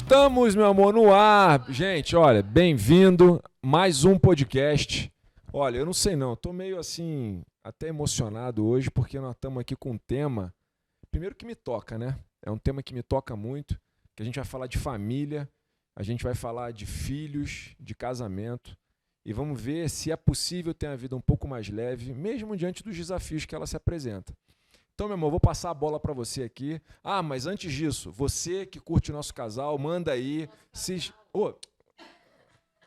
Estamos, meu amor, no ar. Gente, olha, bem-vindo. Mais um podcast. Olha, eu não sei não, tô meio assim, até emocionado hoje, porque nós estamos aqui com um tema, primeiro que me toca, né? É um tema que me toca muito, que a gente vai falar de família, a gente vai falar de filhos, de casamento, e vamos ver se é possível ter uma vida um pouco mais leve, mesmo diante dos desafios que ela se apresenta. Então, meu amor, vou passar a bola para você aqui. Ah, mas antes disso, você que curte o nosso casal, manda aí.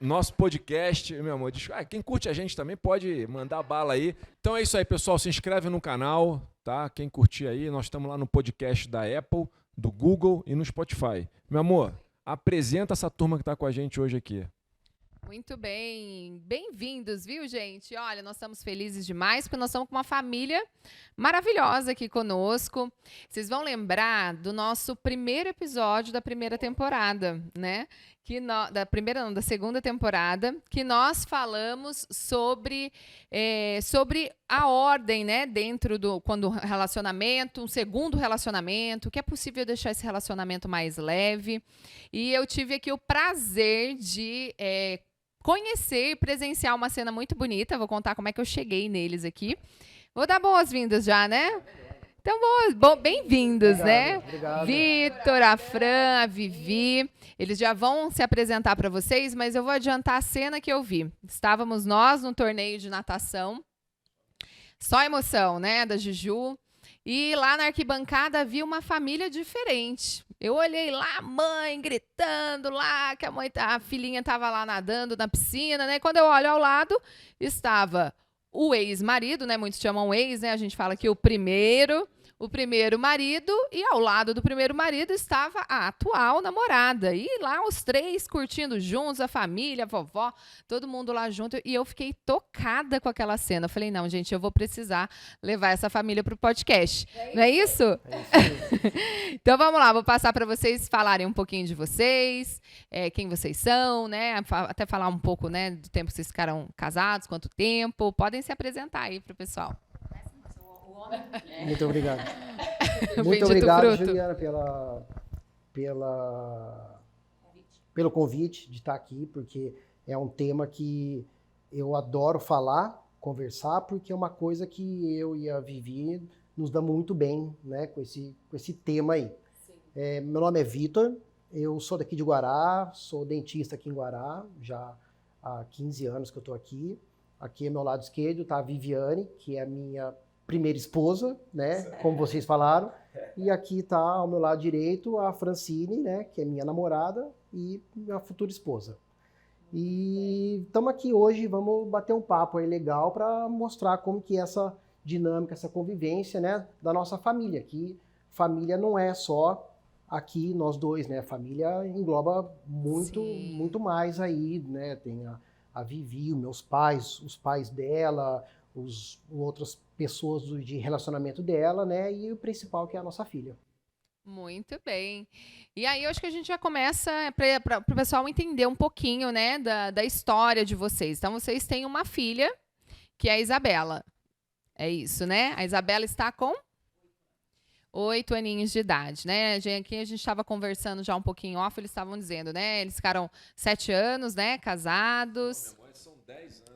Nosso podcast, meu amor, quem curte a gente também pode mandar bala aí. Então é isso aí, pessoal. Se inscreve no canal, tá? Quem curtir aí, nós estamos lá no podcast da Apple, do Google e no Spotify. Meu amor, apresenta essa turma que está com a gente hoje aqui. Muito bem, bem-vindos, viu, gente? Olha, nós estamos felizes demais porque nós estamos com uma família maravilhosa aqui conosco. Vocês vão lembrar do nosso primeiro episódio da primeira temporada, né? Da segunda temporada, que nós falamos sobre a ordem, né? Dentro quando relacionamento, um segundo relacionamento, que é possível deixar esse relacionamento mais leve. E eu tive aqui o prazer de conhecer e presenciar uma cena muito bonita. Vou contar como é que eu cheguei neles aqui. Vou dar boas-vindas já, né? Então, bem-vindos, né? Obrigado. Vitor, a Fran, a Vivi. Eles já vão se apresentar para vocês, mas eu vou adiantar a cena que eu vi. Estávamos nós no torneio de natação. Só emoção, né? Da Juju. E lá na arquibancada havia uma família diferente. Eu olhei lá, a mãe gritando lá, que a filhinha estava lá nadando na piscina, né? Quando eu olho ao lado, estava o ex-marido, né? Muitos chamam ex, né? A gente fala que o primeiro marido, e ao lado do primeiro marido estava a atual namorada. E lá os três curtindo juntos, a família, a vovó, todo mundo lá junto. E eu fiquei tocada com aquela cena. Eu falei, não, gente, eu vou precisar levar essa família para o podcast. Não é isso? Então vamos lá, vou passar para vocês falarem um pouquinho de vocês, quem vocês são, né? Até falar um pouco, né, do tempo que vocês ficaram casados, quanto tempo. Podem se apresentar aí para o pessoal. Muito obrigado. Muito obrigado, Juliana, pelo convite de estar aqui, porque é um tema que eu adoro falar, conversar, porque é uma coisa que eu e a Vivi nos damos muito bem, né, com esse tema aí. Meu nome é Vitor, eu sou daqui de Guará, sou dentista aqui em Guará, já há 15 anos que eu estou aqui. Aqui ao meu lado esquerdo está a Viviane, que é a minha primeira esposa, né, como vocês falaram, e aqui está ao meu lado direito a Francine, né, que é minha namorada e minha futura esposa. E estamos aqui hoje, vamos bater um papo aí legal para mostrar como que é essa dinâmica, essa convivência, né, da nossa família, que família não é só aqui nós dois, né, a família engloba muito mais aí, né, tem a Vivi, os meus pais, os pais dela, outras pessoas de relacionamento dela, né? E o principal que é a nossa filha. Muito bem. E aí eu acho que a gente já começa para o pessoal entender um pouquinho, né, da história de vocês. Então vocês têm uma filha, que é a Isabela. É isso, né? A Isabela está com 8 aninhos de idade, né? Aqui a gente estava conversando já um pouquinho off, eles estavam dizendo, né? Eles ficaram 7 anos, né? Casados. Não, são 10 anos.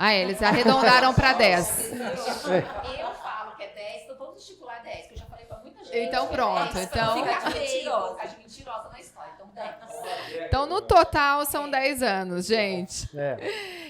Ah, eles arredondaram para 10. Eu falo que é 10, então vamos estipular 10, que eu já falei pra muita gente. Então pronto, então... Fica mentirosa na história, então 10. Então no total são 10 anos, gente.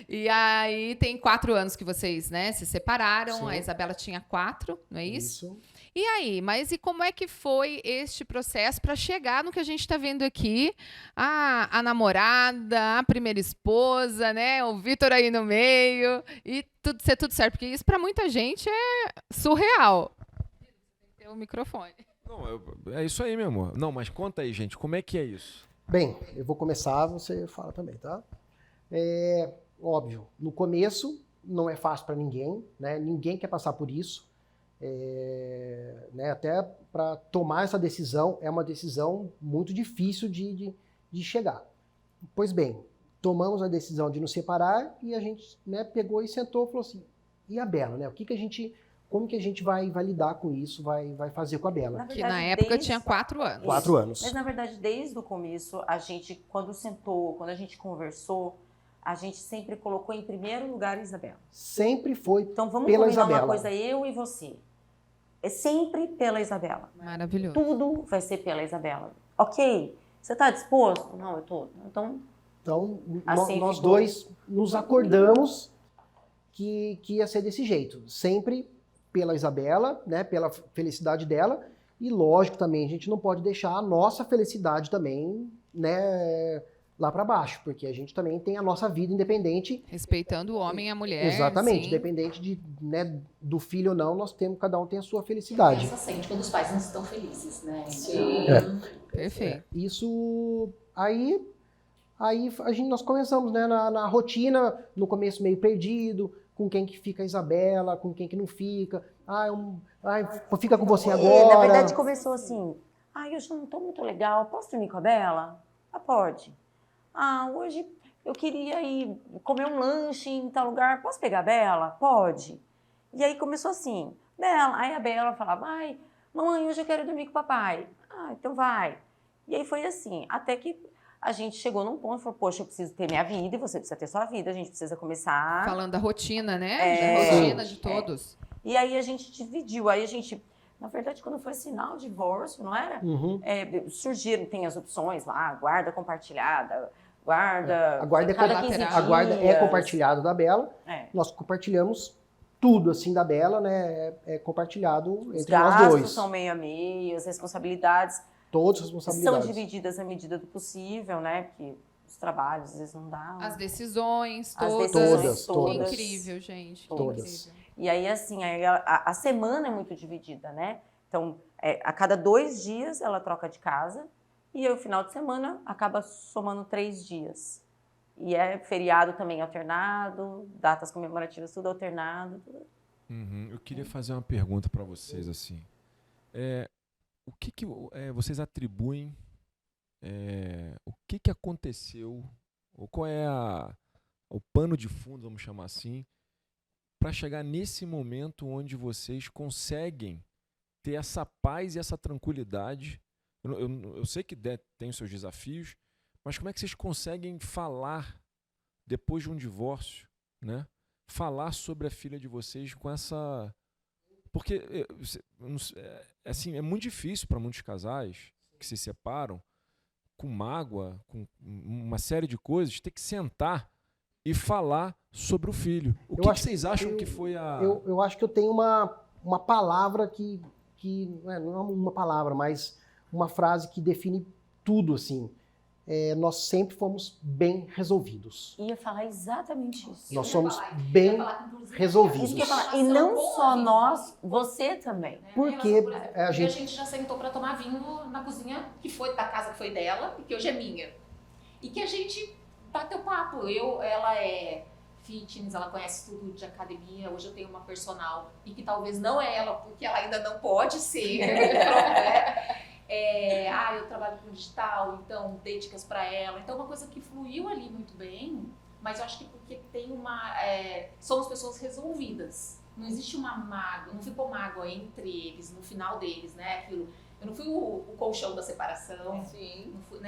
E aí tem 4 anos que vocês, né, se separaram, Sim. A Isabela tinha 4, não é isso? Isso. E aí, mas e como é que foi este processo para chegar no que a gente está vendo aqui? A namorada, a primeira esposa, né? O Vitor aí no meio, e ser tudo certo, porque isso para muita gente é surreal. Tem o microfone. Não, é isso aí, meu amor. Não, mas conta aí, gente, como é que é isso? Bem, eu vou começar, você fala também, tá? Óbvio, no começo não é fácil para ninguém, né? Ninguém quer passar por isso. Né, até para tomar essa decisão, é uma decisão muito difícil de chegar. Pois bem, tomamos a decisão de nos separar e a gente, né, pegou e sentou e falou assim, e a Bela, né, o que a gente como que a gente vai lidar com isso, vai fazer com a Bela. Que na época tinha 4 anos. 4 anos. Mas, na verdade, desde o começo, a gente, quando sentou, quando a gente conversou, a gente sempre colocou em primeiro lugar a Isabela. Sempre foi Então, vamos pela combinar Isabela. uma coisa, eu e você. É sempre pela Isabela. Maravilhoso. Tudo vai ser pela Isabela. Ok? Você está disposto? Não, eu tô. Então, assim nós ficou. dois nos acordamos que ia ser desse jeito. Sempre pela Isabela, né, pela felicidade dela. E lógico também, a gente não pode deixar a nossa felicidade também, né, lá para baixo, porque a gente também tem a nossa vida independente. Respeitando o homem e a mulher. Exatamente, sim. independente de, né, do filho ou não, nós temos, cada um tem a sua felicidade. Criança sente quando os pais não estão felizes, né? Perfeito. Isso aí nós começamos, né, na rotina, no começo meio perdido, com quem que fica a Isabela, com quem que não fica. Fica com você agora. Na verdade, começou assim. Hoje eu não tô muito legal, posso dormir com a Bela? Pode. Hoje eu queria ir comer um lanche em tal lugar, posso pegar a Bela? Pode. E aí começou assim, Bela. Aí a Bela falava, mamãe, hoje eu quero dormir com o papai. Então vai. E aí foi assim, até que a gente chegou num ponto e falou, poxa, eu preciso ter minha vida e você precisa ter sua vida, a gente precisa começar... Falando da rotina, né? É, Da rotina de todos. E aí a gente dividiu, aí a gente... Na verdade, quando foi assinar o divórcio, não era? Uhum. Surgiram, tem as opções lá, guarda compartilhada, guarda... A guarda, cada 15 a guarda é dias. compartilhada da Bela. É. Nós compartilhamos tudo assim da Bela, né? É compartilhado Os entre nós gastos dois. são meio a meio, as responsabilidades Todas as são responsabilidades. divididas à medida do possível, né? Porque os trabalhos, às vezes, não dá. As decisões, As todas. decisões todas. Que incrível, gente. que Todas. incrível. E aí, assim, a semana é muito dividida, né? Então, a cada 2 dias ela troca de casa e aí, o final de semana acaba somando 3 dias. E é feriado também alternado, datas comemorativas tudo alternado. Tudo. Eu queria fazer uma pergunta para vocês, assim. O que vocês atribuem, o que aconteceu, ou qual é o pano de fundo, vamos chamar assim, para chegar nesse momento onde vocês conseguem ter essa paz e essa tranquilidade? Eu sei que tem os seus desafios, mas como é que vocês conseguem falar, depois de um divórcio, né? Falar sobre a filha de vocês com essa... Porque assim, é muito difícil para muitos casais que se separam, com mágoa, com uma série de coisas, ter que sentar e falar sobre o filho. O que vocês acham que foi a... Eu acho que eu tenho uma palavra que não é uma palavra, mas uma frase que define tudo, assim. Nós sempre fomos bem resolvidos. Ia falar exatamente isso. Nós somos bem resolvidos. Isso que eu ia falar. E não só nós, você também. Porque A gente já sentou para tomar vinho na cozinha que foi da casa que foi dela e que hoje é minha. E que a gente bateu papo. Ela é fitness, ela conhece tudo de academia. Hoje eu tenho uma personal e que talvez não é ela, porque ela ainda não pode ser. Eu trabalho com digital, então dei dicas para ela. Então, uma coisa que fluiu ali muito bem, mas eu acho que porque tem somos pessoas resolvidas. Não existe uma mágoa, não ficou mágoa entre eles, no final deles, né? Eu não fui o colchão da separação, Sim. não fui,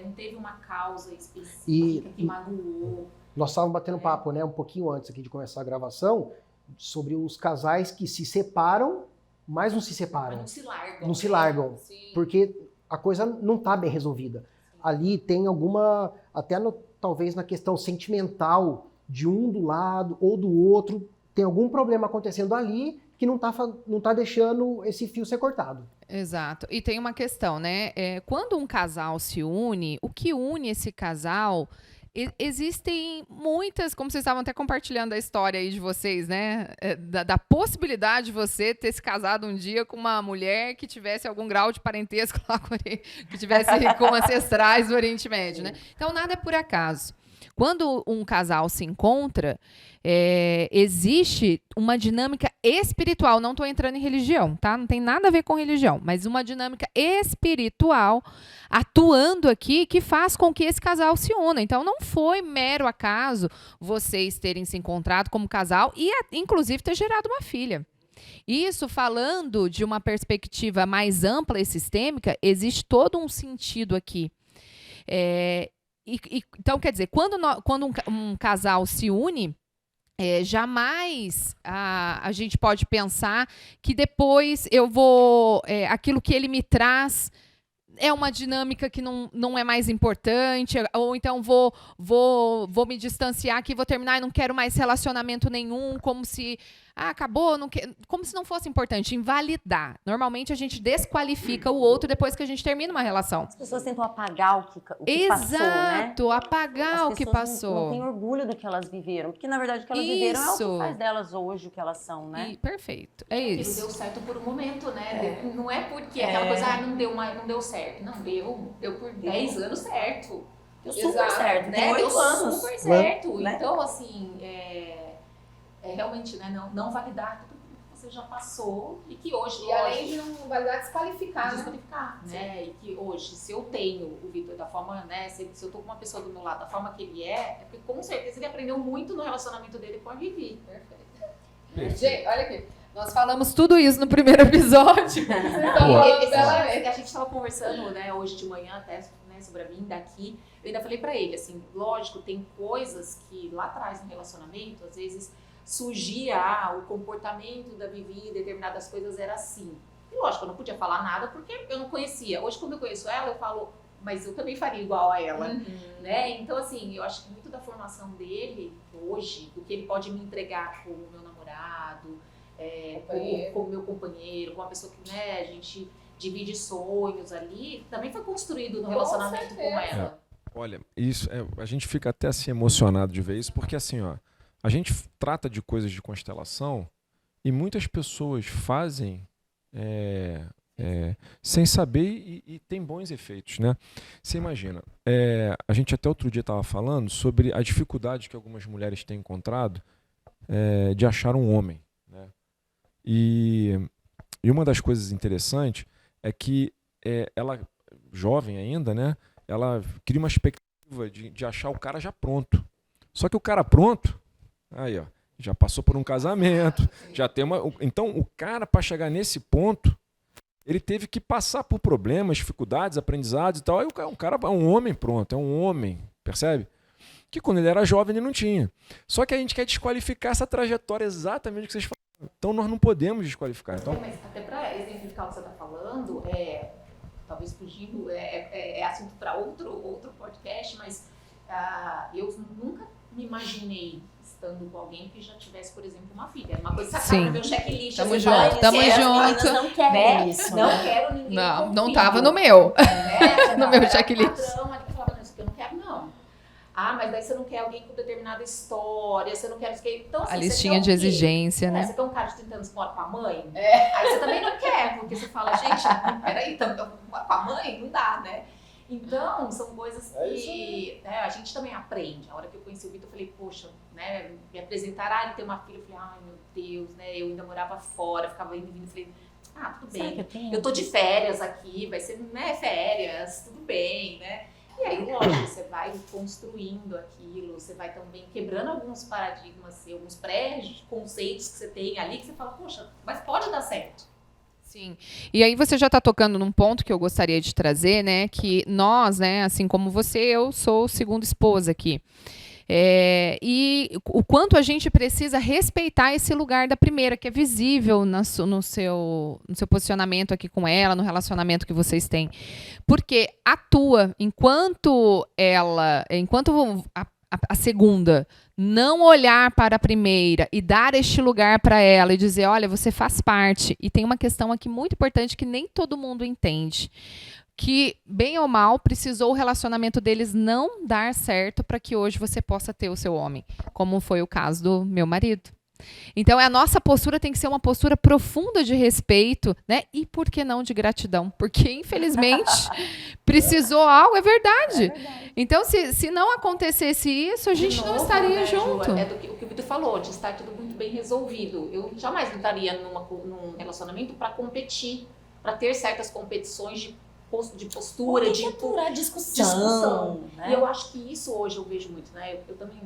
não teve uma causa específica que magoou. Nós estávamos batendo papo, né, um pouquinho antes aqui de começar a gravação, sobre os casais que se separam, mas não se separam. Mas não se largam. Não se largam. Sim. Porque a coisa não está bem resolvida. Ali tem alguma, talvez na questão sentimental de um do lado ou do outro, tem algum problema acontecendo ali que não tá deixando esse fio ser cortado. Exato. E tem uma questão, né? Quando um casal se une, o que une esse casal... Existem muitas, como vocês estavam até compartilhando a história aí de vocês, né? Da possibilidade de você ter se casado um dia com uma mulher que tivesse algum grau de parentesco lá, que tivesse com ancestrais do Oriente Médio, né? Então, nada é por acaso. Quando um casal se encontra, existe uma dinâmica espiritual. Não estou entrando em religião, tá? Não tem nada a ver com religião, mas uma dinâmica espiritual atuando aqui que faz com que esse casal se una. Então, não foi mero acaso vocês terem se encontrado como casal e, inclusive, ter gerado uma filha. Isso falando de uma perspectiva mais ampla e sistêmica, existe todo um sentido aqui. Então, quer dizer, quando um casal se une, jamais a gente pode pensar que depois aquilo que ele me traz é uma dinâmica que não é mais importante, ou então vou me distanciar aqui, vou terminar e não quero mais relacionamento nenhum, como se acabou, como se não fosse importante. Invalidar. Normalmente a gente desqualifica o outro depois que a gente termina uma relação. As pessoas tentam apagar o que passou, né? Exato, apagar o que passou. Não têm orgulho do que elas viveram, porque na verdade o que elas viveram é o que faz delas hoje o que elas são, né? Perfeito, é isso. Aquilo deu certo por um momento, né? Não é porque aquela coisa, não deu certo. Não, deu por 10 anos certo. Deu super certo, né? Deu super certo. Né? Então, assim, realmente, né, não validar tudo que você já passou e que hoje... E além de não validar, desqualificar, né? E que hoje, se eu tenho o Vitor da forma, né, se eu tô com uma pessoa do meu lado da forma que ele é porque com certeza ele aprendeu muito no relacionamento dele com a Vivi. Perfeito. Gente, olha aqui. Nós falamos tudo isso no primeiro episódio. A gente estava conversando, né, hoje de manhã até, né, sobre a vinda aqui. Eu ainda falei pra ele, assim, lógico, tem coisas que lá atrás no relacionamento, às vezes surgia o comportamento da Vivi, determinadas coisas era assim. E lógico, eu não podia falar nada porque eu não conhecia. Hoje, quando eu conheço ela, eu falo, mas eu também faria igual a ela, né? Então, assim, eu acho que muito da formação dele hoje, do que ele pode me entregar como meu namorado, como meu companheiro, como uma pessoa que, né, a gente divide sonhos ali, também foi construído no relacionamento com ela. Olha, isso a gente fica até assim emocionado de ver isso, porque assim, ó, a gente trata de coisas de constelação e muitas pessoas fazem sem saber e tem bons efeitos, né? Você imagina, a gente até outro dia estava falando sobre a dificuldade que algumas mulheres têm encontrado de achar um homem, né? E uma das coisas interessantes é que ela, jovem ainda, né? Ela cria uma expectativa de achar o cara já pronto. Só que o cara pronto, aí ó, já passou por um casamento, já tem então o cara, para chegar nesse ponto, ele teve que passar por problemas, dificuldades, aprendizados e tal. Aí o cara é um homem pronto, é um homem, percebe? Que quando ele era jovem ele não tinha. Só que a gente quer desqualificar essa trajetória exatamente que vocês falaram. Então nós não podemos desqualificar. Então... Mas até para exemplificar o que você está falando, talvez fugindo, assunto para outro podcast, mas eu nunca me imaginei estando com alguém que já tivesse, por exemplo, uma filha. Uma coisa que sabe no meu checklist. Tamo junto, tamo junto. Não querem isso. Não quero ninguém. Não tava no meu. No meu checklist. Padrão, ali que falava, não, isso aqui eu não quero, não. Mas daí você não quer alguém com determinada história, você não quer... Então, assim, a listinha de exigência, né? Você quer um cara de 30 anos que mora com a mãe? Aí você também não quer, porque você fala, gente, peraí, com a mãe não dá, né? Então, são coisas que a gente também aprende. A hora que eu conheci o Vitor, eu falei, poxa, né, me apresentaram, ele tem uma filha. Eu falei, ai, meu Deus, né, eu ainda morava fora, ficava indo e vindo. Falei, tudo bem, eu tô de férias aqui, vai ser, né, férias, tudo bem, né? E aí, lógico, você vai construindo aquilo, você vai também quebrando alguns paradigmas, alguns pré-conceitos que você tem ali, que você fala, poxa, mas pode dar certo. Sim. E aí você já está tocando num ponto que eu gostaria de trazer, né? Que nós, né, assim como você, eu sou segunda esposa aqui. E o quanto a gente precisa respeitar esse lugar da primeira, que é visível no seu posicionamento aqui com ela, no relacionamento que vocês têm. Porque atua enquanto a segunda não olhar para a primeira e dar este lugar para ela e dizer, olha, você faz parte. E tem uma questão aqui muito importante que nem todo mundo entende. Que, bem ou mal, precisou o relacionamento deles não dar certo para que hoje você possa ter o seu homem, como foi o caso do meu marido. Então, a nossa postura tem que ser uma postura profunda de respeito, né? E, por que não, de gratidão? Porque, infelizmente, precisou algo, é verdade. Então, se não acontecesse isso, a gente não estaria junto. É o que o Vitor falou, de estar tudo muito bem resolvido. Eu jamais estaria num relacionamento para competir, para ter certas competições de postura, Tem de que aturar discussão, né? E eu acho que isso hoje eu vejo muito, né? Eu também,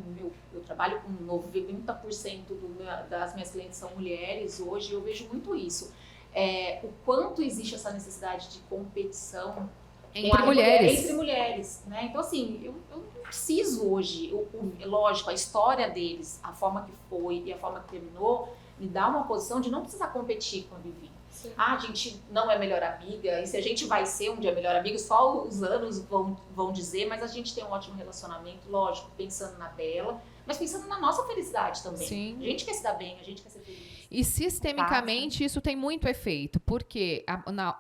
eu trabalho com 90% das minhas clientes são mulheres hoje, e eu vejo muito isso. O quanto existe essa necessidade de competição Entre mulheres. Entre mulheres, né? Então, assim, eu não preciso hoje, lógico, a história deles, a forma que foi e a forma que terminou, me dá uma posição de não precisar competir com a Vivi. Sim. A gente não é melhor amiga, e se a gente vai ser um dia melhor amigo, só os anos vão dizer, mas a gente tem um ótimo relacionamento, lógico, pensando na dela, mas pensando na nossa felicidade também. Sim. A gente quer se dar bem, a gente quer ser feliz. E sistemicamente isso tem muito efeito, porque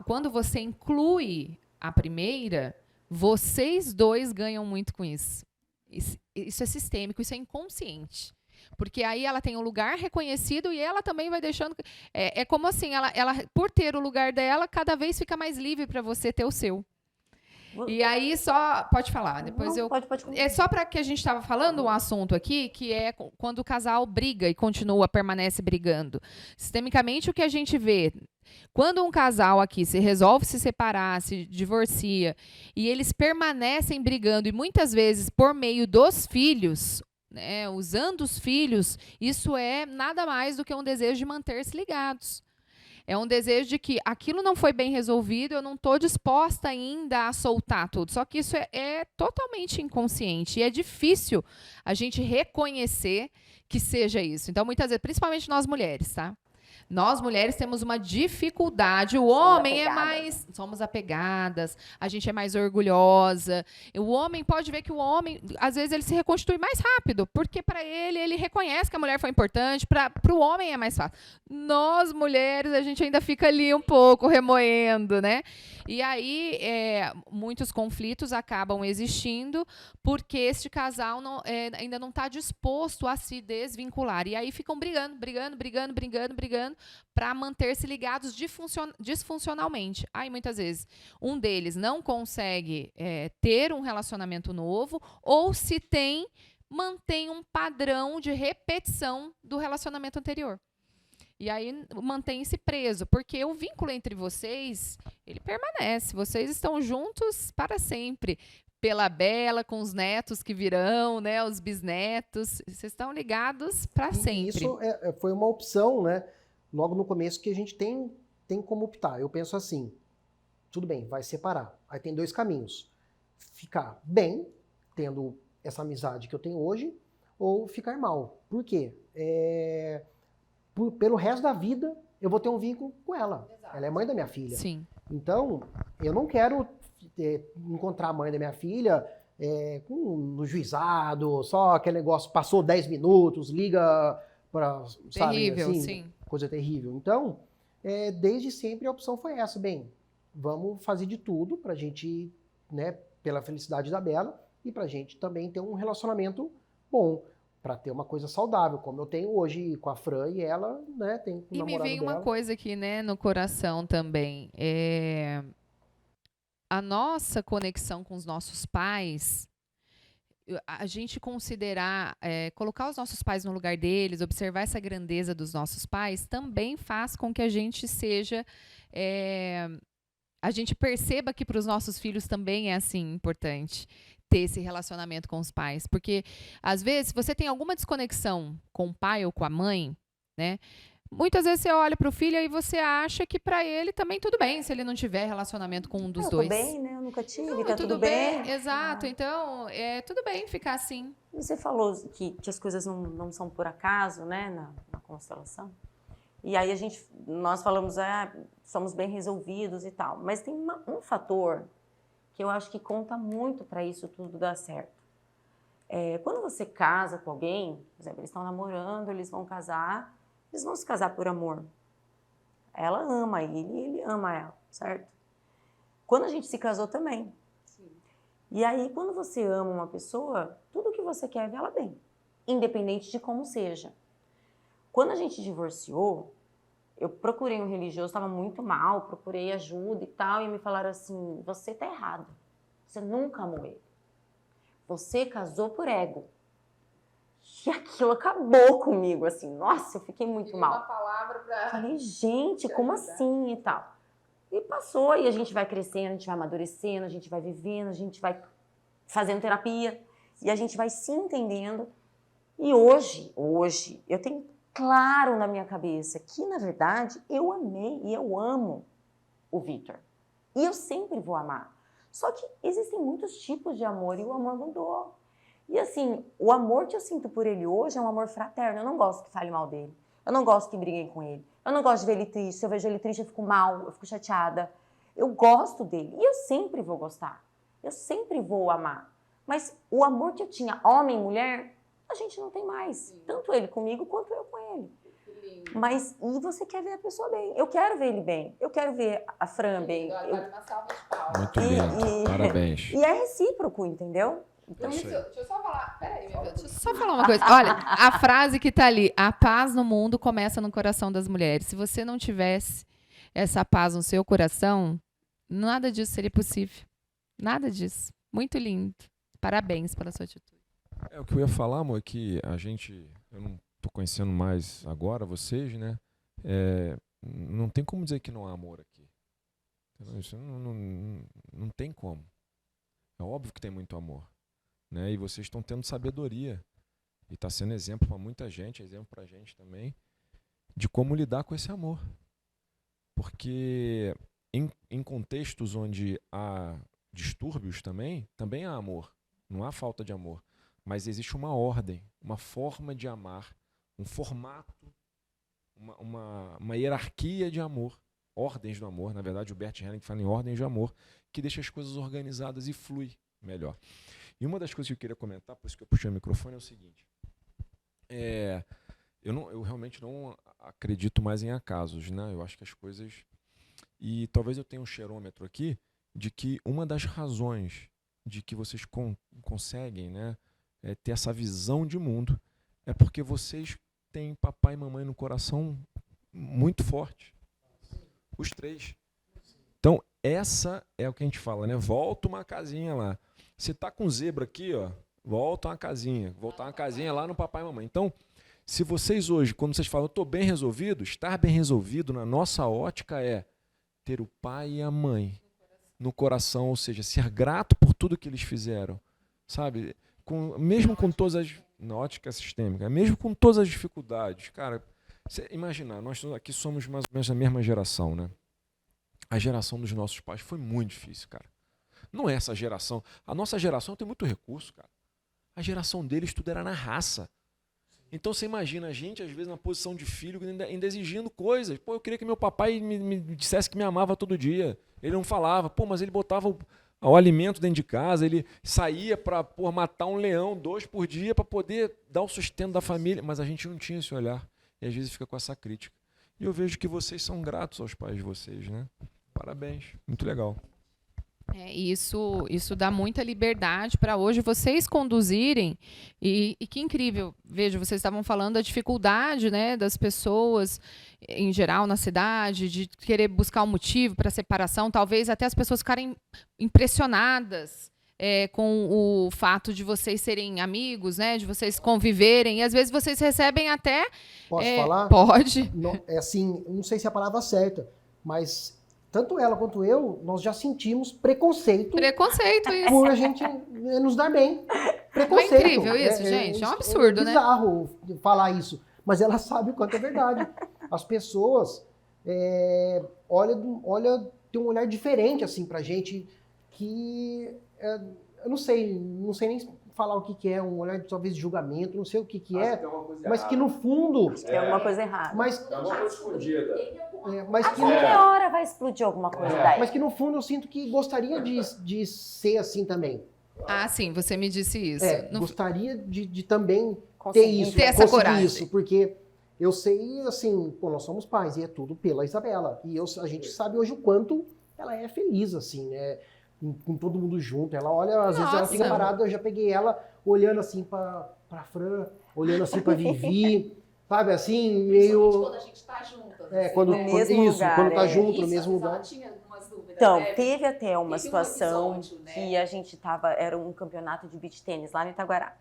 quando você inclui a primeira, vocês dois ganham muito com isso. Isso é sistêmico, isso é inconsciente. Porque aí ela tem um lugar reconhecido e ela também vai deixando... É como assim, ela, por ter o lugar dela, cada vez fica mais livre para você ter o seu. E aí só... Pode falar, depois Não, pode É só para que a gente estava falando um assunto aqui, que é quando o casal briga e permanece brigando. Sistemicamente, o que a gente vê... Quando um casal aqui se resolve se separar, se divorcia, e eles permanecem brigando, e muitas vezes por meio dos filhos, né, usando os filhos, isso é nada mais do que um desejo de manter-se ligados. É um desejo de que aquilo não foi bem resolvido, eu não estou disposta ainda a soltar tudo. Só que isso é totalmente inconsciente e é difícil a gente reconhecer que seja isso. Então, muitas vezes, principalmente nós mulheres, tá? Nós, mulheres, temos uma dificuldade. O homem é mais... Somos apegadas, a gente é mais orgulhosa. O homem pode ver que o homem, às vezes, ele se reconstitui mais rápido, porque para ele reconhece que a mulher foi importante, para o homem é mais fácil. Nós, mulheres, a gente ainda fica ali um pouco remoendo, né? E aí, muitos conflitos acabam existindo porque este casal ainda não está disposto a se desvincular. E aí ficam brigando para manter-se ligados disfuncionalmente. Aí, muitas vezes, um deles não consegue ter um relacionamento novo, ou se tem, mantém um padrão de repetição do relacionamento anterior. E aí mantém-se preso, porque o vínculo entre vocês, ele permanece. Vocês estão juntos para sempre. Pela Bela, com os netos que virão, né, os bisnetos. Vocês estão ligados para sempre. Isso foi uma opção, né? Logo no começo que a gente tem como optar. Eu penso assim, tudo bem, vai separar. Aí tem dois caminhos. Ficar bem, tendo essa amizade que eu tenho hoje, ou ficar mal. Por quê? Pelo resto da vida, eu vou ter um vínculo com ela. Exato. Ela é mãe da minha filha. Sim. Então, eu não quero encontrar a mãe da minha filha no juizado, só aquele negócio, passou 10 minutos, liga para... Terrível, sabe, assim, sim. Coisa terrível. Então, desde sempre a opção foi essa. Bem, vamos fazer de tudo pra gente, né, pela felicidade da Bela, e pra gente também ter um relacionamento bom, para ter uma coisa saudável, como eu tenho hoje com a Fran, e ela, né, tem o namorado dela. E me veio uma coisa aqui, né, no coração também. A nossa conexão com os nossos pais, a gente considerar, colocar os nossos pais no lugar deles, observar essa grandeza dos nossos pais, também faz com que a gente seja... a gente perceba que para os nossos filhos também é assim importante ter esse relacionamento com os pais. Porque, às vezes, se você tem alguma desconexão com o pai ou com a mãe, né? Muitas vezes você olha para o filho e você acha que para ele também tudo bem, se ele não tiver relacionamento com um dos dois. Tudo bem, né? Eu nunca tive, Não, tá tudo bem. Exato, então, tudo bem ficar assim. Você falou que as coisas não são por acaso, né, na constelação. E aí nós falamos, somos bem resolvidos e tal. Mas tem um fator que eu acho que conta muito para isso tudo dar certo. Quando você casa com alguém, por exemplo, eles estão namorando, eles vão casar, eles vão se casar por amor. Ela ama ele e ele ama ela, certo? Quando a gente se casou também. Sim. E aí, quando você ama uma pessoa, tudo que você quer é ver ela bem, independente de como seja. Quando a gente divorciou, eu procurei um religioso, estava muito mal, procurei ajuda e tal, e me falaram assim, você está errado, você nunca amou ele. Você casou por ego. E aquilo acabou comigo, assim, nossa, eu fiquei muito mal. Uma palavra pra... Falei, gente, como assim e tal? E passou, e a gente vai crescendo, a gente vai amadurecendo, a gente vai vivendo, a gente vai fazendo terapia, e a gente vai se entendendo. E hoje, eu tenho claro na minha cabeça que, na verdade, eu amei e eu amo o Vitor. E eu sempre vou amar. Só que existem muitos tipos de amor e o amor mudou. E assim, o amor que eu sinto por ele hoje é um amor fraterno. Eu não gosto que fale mal dele. Eu não gosto que briguem com ele. Eu não gosto de ver ele triste. Se eu vejo ele triste, eu fico mal, eu fico chateada. Eu gosto dele. E eu sempre vou gostar. Eu sempre vou amar. Mas o amor que eu tinha, homem e mulher, a gente não tem mais. Tanto ele comigo, quanto eu com ele. Mas, e você quer ver a pessoa bem. Eu quero ver ele bem. Eu quero ver a Fran bem. Uma salva de palmas. Muito lindo. Parabéns. E é recíproco, entendeu? Então, É isso aí. deixa eu só falar. Peraí, meu Deus. Deixa eu só falar uma coisa. Olha, a frase que tá ali: a paz no mundo começa no coração das mulheres. Se você não tivesse essa paz no seu coração, nada disso seria possível. Nada disso. Muito lindo. Parabéns pela sua atitude. O que eu ia falar, amor, é que eu não tô conhecendo mais agora vocês, né? Não tem como dizer que não há amor aqui. Isso não tem como. É óbvio que tem muito amor, né? E vocês estão tendo sabedoria. E está sendo exemplo para muita gente, exemplo para a gente também, de como lidar com esse amor. Porque em contextos onde há distúrbios também há amor. Não há falta de amor. Mas existe uma ordem, uma forma de amar, um formato, uma hierarquia de amor, ordens do amor. Na verdade, o Bert Helling fala em ordens de amor, que deixa as coisas organizadas e flui melhor. E uma das coisas que eu queria comentar, por isso que eu puxei o microfone, é o seguinte. Eu realmente não acredito mais em acasos, né? Eu acho que as coisas... E talvez eu tenha um cheirômetro aqui de que uma das razões de que vocês conseguem, né, ter essa visão de mundo é porque vocês têm papai e mamãe no coração muito forte. Os três. Então, essa é o que a gente fala, né? Volta uma casinha lá. Você tá com zebra aqui, ó, volta uma casinha. Voltar uma casinha lá no papai e mamãe. Então, se vocês hoje, quando vocês falam, eu estou bem resolvido, estar bem resolvido na nossa ótica é ter o pai e a mãe no coração, ou seja, ser grato por tudo que eles fizeram, sabe? Mesmo com todas as... Na ótica sistêmica, mesmo com todas as dificuldades, cara, imagina, nós aqui somos mais ou menos a mesma geração, né? A geração dos nossos pais foi muito difícil, cara. Não é essa geração. A nossa geração tem muito recurso, cara. A geração deles tudo era na raça. Então você imagina a gente, às vezes, na posição de filho, ainda exigindo coisas. Pô, eu queria que meu papai me dissesse que me amava todo dia. Ele não falava. Pô, mas ele botava o alimento dentro de casa, ele saía para matar um leão 2 por dia para poder dar o sustento da família. Mas a gente não tinha esse olhar. E às vezes fica com essa crítica. E eu vejo que vocês são gratos aos pais de vocês, né? Parabéns. Muito legal. Isso dá muita liberdade para hoje vocês conduzirem. E que incrível. Veja, vocês estavam falando da dificuldade, né, das pessoas, em geral, na cidade, de querer buscar um motivo para a separação. Talvez até as pessoas ficarem impressionadas com o fato de vocês serem amigos, né, de vocês conviverem. E às vezes vocês recebem até... Posso falar? Pode. Não, assim, não sei se é a palavra certa, mas... Tanto ela quanto eu, nós já sentimos preconceito. Preconceito, isso. Por a gente nos dar bem. Preconceito. Não é incrível isso, gente? É um absurdo, né? É bizarro falar isso. Mas ela sabe o quanto é verdade. As pessoas olham, tem um olhar diferente assim pra gente que eu não sei nem falar o que é, um olhar talvez de julgamento, não sei o que é, mas que no fundo... Tem alguma coisa errada. Mas, É uma coisa escondida. mas A qualquer hora vai explodir alguma coisa daí. Mas que no fundo eu sinto que gostaria de ser assim também. Ah, sim, você me disse isso. Gostaria de também Conseguir. ter isso, Ter essa conseguir coragem. isso, porque eu sei, assim, nós somos pais e é tudo pela Isabela. E a gente sabe hoje o quanto ela é feliz, assim, né? Com todo mundo junto. Ela olha, às vezes ela fica parada, eu já peguei ela olhando assim pra Fran, olhando assim pra Vivi, sabe, assim, meio... Quando a gente tá junto. Quando tá junto, no Isso, mesmo lugar. Ela tinha algumas dúvidas, Então, né? teve até uma Teve um situação episódio, né? que a gente tava, era um campeonato de beach tênis lá no Itaguará.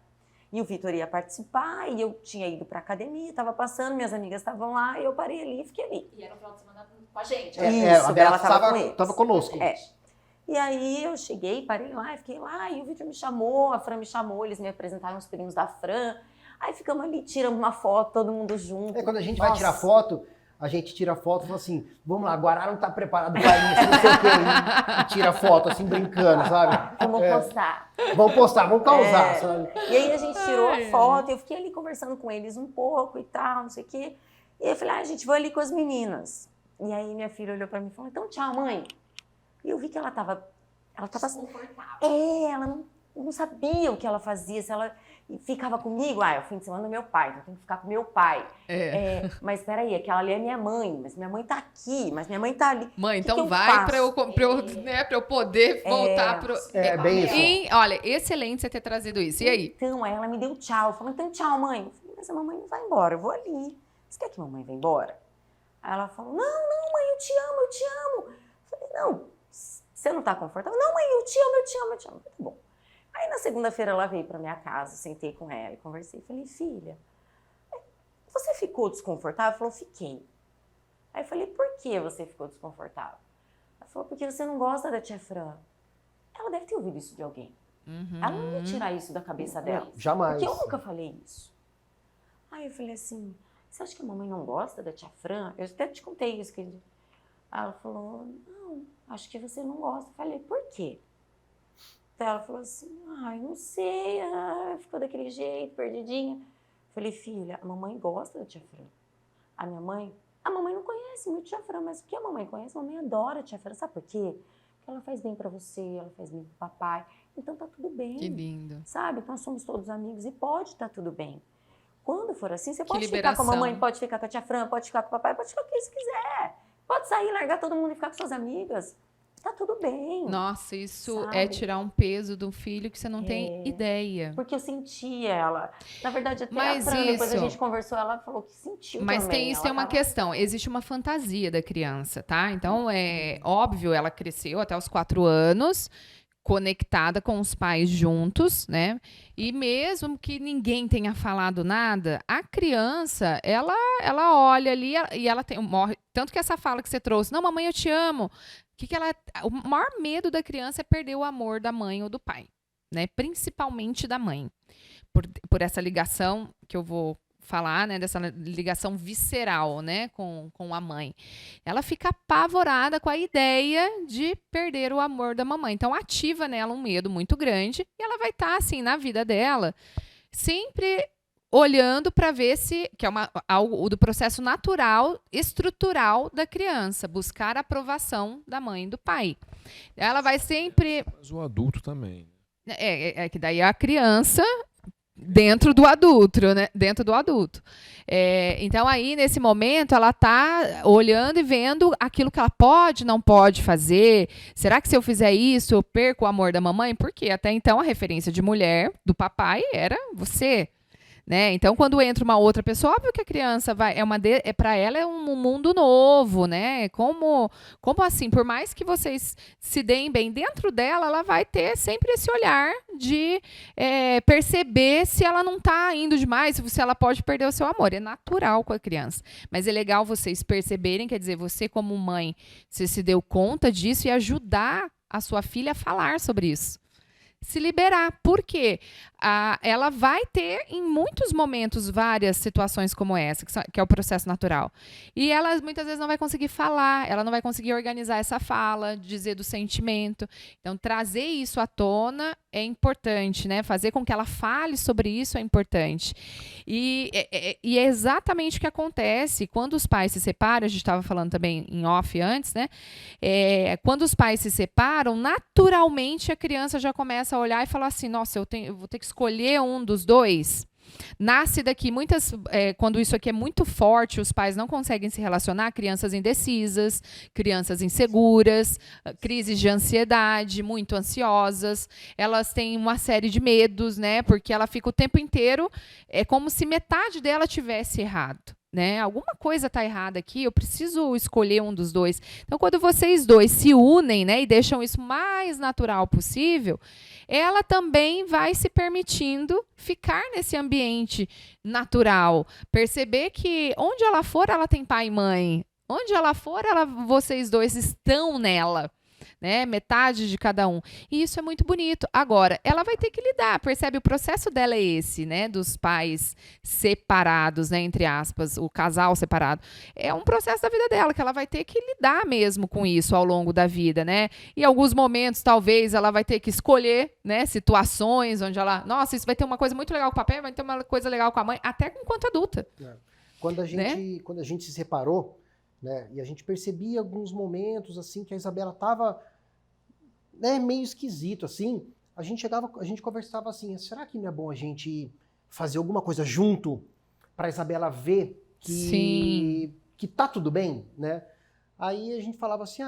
E o Vitor ia participar, e eu tinha ido pra academia, estava passando, minhas amigas estavam lá, e eu parei ali e fiquei ali. E era o final de semana com a gente. Isso, a Bela tava com eles. tava conosco. É. E aí eu cheguei, parei lá, fiquei lá, e o Vitor me chamou, a Fran me chamou, eles me apresentaram os primos da Fran. Aí ficamos ali, tiramos uma foto, todo mundo junto. Quando a gente vai tirar foto, a gente tira foto e fala assim, vamos lá, Guará não tá preparado pra isso, não sei o quê. E tira foto assim, brincando, sabe? Vamos postar. Vamos postar, vamos causar, sabe? E aí a gente tirou a foto, eu fiquei ali conversando com eles um pouco e tal, não sei o quê. E eu falei, gente, vou ali com as meninas. E aí minha filha olhou pra mim e falou, então tchau, mãe. E eu vi que ela tava Desconfortável. ela não sabia o que ela fazia, se ela ficava comigo, é o fim de semana do meu pai, então eu tenho que ficar com meu pai. Mas peraí, aquela ali é minha mãe, mas minha mãe tá aqui, mas minha mãe tá ali. Mãe, que então eu vai faço? pra eu poder voltar pro... bem isso. E, olha, excelente você ter trazido isso. E aí? Então, aí ela me deu tchau, falou, então tchau, mãe. Eu falei, mas a mamãe não vai embora, eu vou ali. Você quer que a mamãe vá embora? Aí ela falou, não, mãe, eu te amo, eu te amo. Eu falei, não, você não tá confortável? Não, mãe, eu te amo, eu te amo, eu te amo. Tá bom. Aí na segunda-feira ela veio pra minha casa, sentei com ela e conversei. Falei, filha, você ficou desconfortável? Ela falou, fiquei. Aí eu falei, por que você ficou desconfortável? Ela falou, porque você não gosta da tia Fran. Ela deve ter ouvido isso de alguém. Ela não ia tirar isso da cabeça dela. Jamais. Porque eu nunca falei isso. Aí eu falei assim, você acha que a mamãe não gosta da tia Fran? Eu até te contei isso. Aí ela falou, não, acho que você não gosta. Eu falei, por quê? Então ela falou assim, não sei, ficou daquele jeito, perdidinha. Eu falei, filha, a mamãe gosta da tia Fran. A mamãe não conhece muito tia Fran, mas o que a mamãe conhece, a mamãe adora a tia Fran. Sabe por quê? Porque ela faz bem pra você, ela faz bem pro papai. Então tá tudo bem. Que lindo. Sabe? Nós somos todos amigos e pode estar tudo bem. Quando for assim, você Que pode liberação. ficar com a mamãe, pode ficar com a tia Fran, pode ficar com o papai, pode ficar com quem você quiser. Pode sair, largar todo mundo e ficar com suas amigas. Tá tudo bem. Nossa, isso Sabe? é tirar um peso do filho que você não tem ideia. Porque eu senti ela. Na verdade, até Mas a Fran, depois a isso- gente conversou, ela falou que sentiu Mas também. tem isso, Ela tem uma tava- questão. Existe uma fantasia da criança, tá? Então, é óbvio, ela cresceu até os 4 anos, conectada com os pais juntos, né? E mesmo que ninguém tenha falado nada, a criança, ela olha ali e ela tem morre. Tanto que essa fala que você trouxe, não, mamãe, eu te amo. O maior medo da criança é perder o amor da mãe ou do pai, né? Principalmente da mãe. Por essa ligação que eu vou falar, né, dessa ligação visceral, né, com a mãe. Ela fica apavorada com a ideia de perder o amor da mamãe. Então, ativa nela um medo muito grande e ela vai estar, assim, na vida dela, sempre olhando para ver se, que é algo do processo natural, estrutural da criança, buscar a aprovação da mãe e do pai. Ela vai sempre... Mas o adulto também. É que daí a criança... Dentro do adulto, né? Dentro do adulto. Então, aí, nesse momento, ela está olhando e vendo aquilo que ela pode, não pode fazer. Será que se eu fizer isso, eu perco o amor da mamãe? Porque até então a referência de mulher do papai era você. Né? Então, quando entra uma outra pessoa, óbvio que a criança vai, para ela é um mundo novo, né? Como assim? Por mais que vocês se deem bem dentro dela, ela vai ter sempre esse olhar de perceber se ela não está indo demais, se ela pode perder o seu amor. É natural com a criança. Mas é legal vocês perceberem, quer dizer, você como mãe, você se deu conta disso e ajudar a sua filha a falar sobre isso. Se liberar. Por quê? Ela vai ter, em muitos momentos, várias situações como essa, que é o processo natural. E ela, muitas vezes, não vai conseguir falar, ela não vai conseguir organizar essa fala, dizer do sentimento. Então, trazer isso à tona é importante, né? Fazer com que ela fale sobre isso é importante. E é exatamente o que acontece quando os pais se separam, a gente estava falando também em off antes, né? Quando os pais se separam, naturalmente a criança já começa a olhar e falar assim, nossa, eu vou ter que escolher um dos dois. Nasce daqui quando isso aqui é muito forte, os pais não conseguem se relacionar, crianças indecisas, crianças inseguras, crises de ansiedade, muito ansiosas, elas têm uma série de medos, né? Porque ela fica o tempo inteiro, é como se metade dela tivesse errado. né? Alguma coisa tá errada aqui, eu preciso escolher um dos dois. Então, quando vocês dois se unem, né, e deixam isso mais natural possível, ela também vai se permitindo ficar nesse ambiente natural, perceber que onde ela for, ela tem pai e mãe. Onde ela for, vocês dois estão nela. Né, metade de cada um. E isso é muito bonito. Agora, ela vai ter que lidar, percebe? O processo dela é esse, né? Dos pais separados, né? Entre aspas, o casal separado. É um processo da vida dela, que ela vai ter que lidar mesmo com isso ao longo da vida, né? E em alguns momentos, talvez, ela vai ter que escolher, né? Situações onde ela... Nossa, isso vai ter uma coisa muito legal com o papai, vai ter uma coisa legal com a mãe, até enquanto adulta. Quando a gente se separou, né? E a gente percebia alguns momentos, assim, que a Isabela estava... né, meio esquisito, assim, a gente conversava assim, será que não é bom a gente fazer alguma coisa junto para a Isabela ver que tá tudo bem, né? Aí a gente falava assim,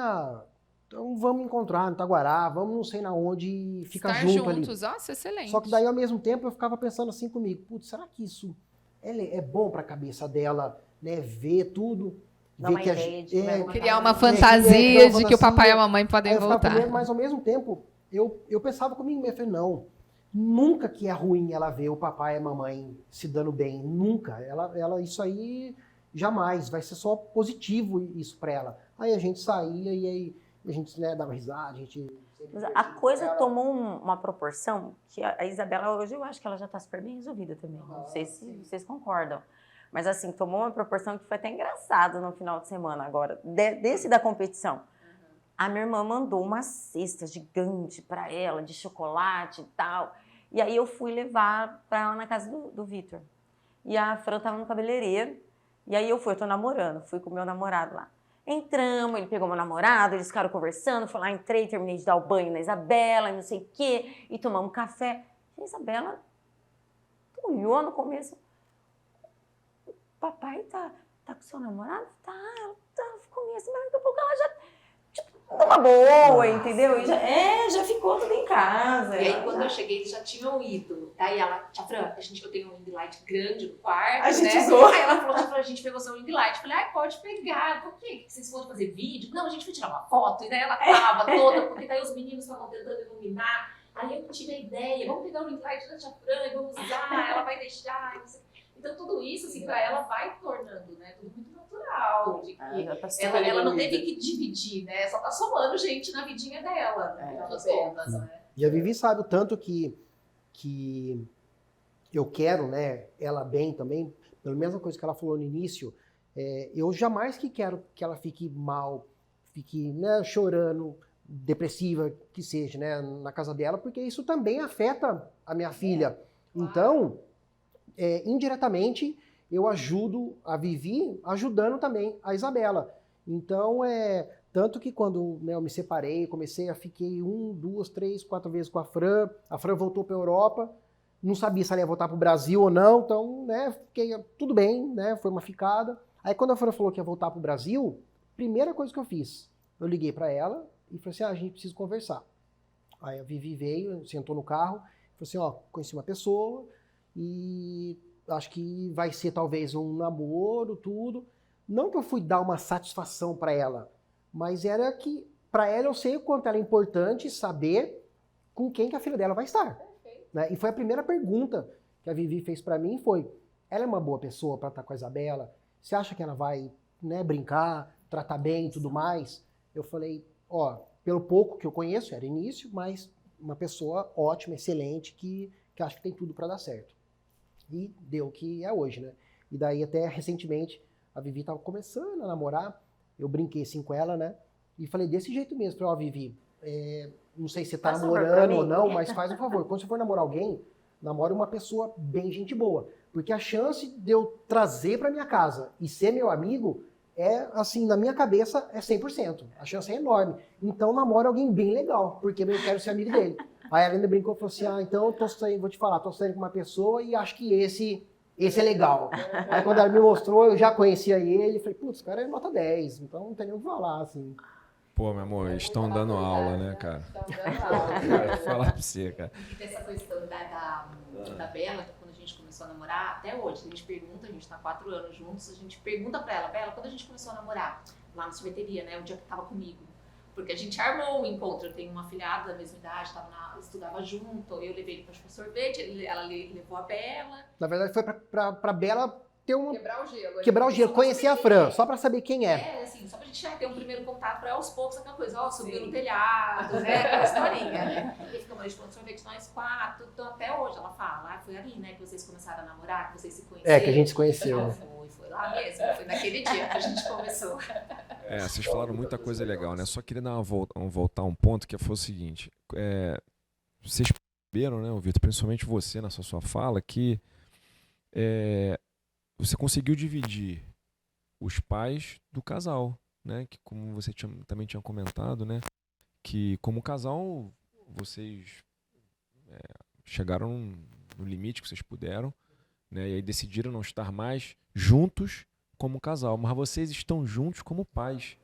então vamos encontrar no Taguará, vamos não sei na onde e ficar Estar junto juntos, ali. Nossa, excelente. Só que daí, ao mesmo tempo, eu ficava pensando assim comigo, putz, será que isso é bom para a cabeça dela, né, ver tudo? Dá uma ideia de como é que Criar uma é, fantasia de que o papai e a mamãe podem voltar. Mas ao mesmo tempo, eu pensava comigo mesmo, eu falei, não, nunca que é ruim ela ver o papai e a mamãe se dando bem, nunca. Ela isso aí, jamais, vai ser só positivo isso para ela. Aí a gente saía e aí a gente, né, dava risada, a gente... A coisa tomou uma proporção que a Isabela, hoje, eu acho que ela já está super bem resolvida também. Não sei se vocês concordam. Mas, assim, tomou uma proporção que foi até engraçado no final de semana agora, desse da competição. A minha irmã mandou uma cesta gigante para ela, de chocolate e tal. E aí eu fui levar para ela na casa do Vitor. E a Fran estava no cabeleireiro. E aí eu tô namorando, fui com o meu namorado lá. Entramos, ele pegou meu namorado, eles ficaram conversando, fui lá, entrei, terminei de dar o banho na Isabela, e não sei o quê, e tomamos café. E a Isabela olhou no começo. Papai tá com seu namorado? Tá, ficou meio assim, mas daqui a pouco ela já, tipo, numa boa, entendeu? E já ficou tudo em casa. E aí, quando eu cheguei, eles já tinham ido. Daí ela, tia Fran, eu tenho um ring light grande no quarto, A gente né? usou. Aí ela falou, tia Fran, a gente pegou seu ring light. Eu falei, pode pegar. Por quê? Vocês foram fazer vídeo? Não, a gente foi tirar uma foto. E daí ela tava toda, porque daí os meninos estavam tentando iluminar. Aí eu tive a ideia, vamos pegar o ring light da tia Fran e vamos usar, ela vai deixar, não sei. Então, tudo isso, assim, para ela vai tornando, né, tudo muito natural. De que ela não teve que dividir, né? Só tá somando gente na vidinha dela, no final das contas, né? E a Vivi sabe o tanto que eu quero, né, ela bem também, pela mesma coisa que ela falou no início, eu jamais que quero que ela fique mal, fique, né, chorando, depressiva, que seja, né, na casa dela, porque isso também afeta a minha filha. Então... indiretamente, eu ajudo a Vivi, ajudando também a Isabela. Então, tanto que quando, né, eu me separei, fiquei 1, 2, 3, 4 vezes com a Fran voltou para a Europa, não sabia se ela ia voltar para o Brasil ou não, então, né, fiquei, tudo bem, né, foi uma ficada. Aí quando a Fran falou que ia voltar para o Brasil, primeira coisa que eu fiz, eu liguei para ela e falei assim, a gente precisa conversar. Aí a Vivi veio, sentou no carro, falou assim, conheci uma pessoa, e acho que vai ser talvez um namoro, tudo. Não que eu fui dar uma satisfação para ela, mas era que para ela eu sei o quanto ela é importante saber com quem que a filha dela vai estar. Né? E foi a primeira pergunta que a Vivi fez para mim, foi, ela é uma boa pessoa para estar com a Isabela? Você acha que ela vai, né, brincar, tratar bem e tudo mais? Eu falei, pelo pouco que eu conheço, era início, mas uma pessoa ótima, excelente, que acho que tem tudo para dar certo. E deu o que é hoje, né? E daí até recentemente a Vivi tava começando a namorar, eu brinquei assim com ela, né? E falei desse jeito mesmo, falei, Vivi, não sei se você tá namorando ou não, mas faz um favor, quando você for namorar alguém, namore uma pessoa bem gente boa, porque a chance de eu trazer pra minha casa e ser meu amigo assim, na minha cabeça é 100%, a chance é enorme. Então namore alguém bem legal, porque eu quero ser amigo dele. Aí a Helena brincou e falou assim, então eu vou te falar, tô saindo com uma pessoa e acho que esse é legal. Aí quando ela me mostrou, eu já conhecia ele, falei, putz, o cara é nota 10, então não tem nem o que falar, assim. Pô, meu amor, eles estão dando aula, né, cara? Estão dando aula. Cara, vou falar pra você, cara. E dessa questão da Bela, quando a gente gente começou a namorar, até hoje, a gente pergunta, a gente tá 4 anos juntos, a gente pergunta pra ela, Bela, quando a gente começou a namorar, lá na sorveteria, né, o dia que tava comigo, porque a gente armou um encontro, eu tenho uma afilhada da mesma idade, estudava junto, eu levei ele pra sorvete, ela levou a Bela. Na verdade, foi pra Bela ter uma... Quebrar o gelo. Conhecer a Fran, só pra saber quem é. Assim, só pra gente ter um primeiro contato, pra aos poucos, aquela coisa, subiu no telhado, né, aquela historinha, né. E ficamos ali tomando sorvete, nós 4, então até hoje ela fala, foi ali, né, que vocês começaram a namorar, que vocês se conheceram. É, que a gente se conheceu. Foi lá mesmo, foi naquele dia que a gente começou. Vocês falaram muita coisa legal, né? Só queria dar voltar a um ponto que foi o seguinte. Vocês perceberam, né, Vitor, principalmente você nessa sua fala, que você conseguiu dividir os pais do casal, né? Que como você também tinha comentado, né? Que como casal vocês chegaram no limite que vocês puderam, né? E aí decidiram não estar mais juntos como casal, mas vocês estão juntos como pais.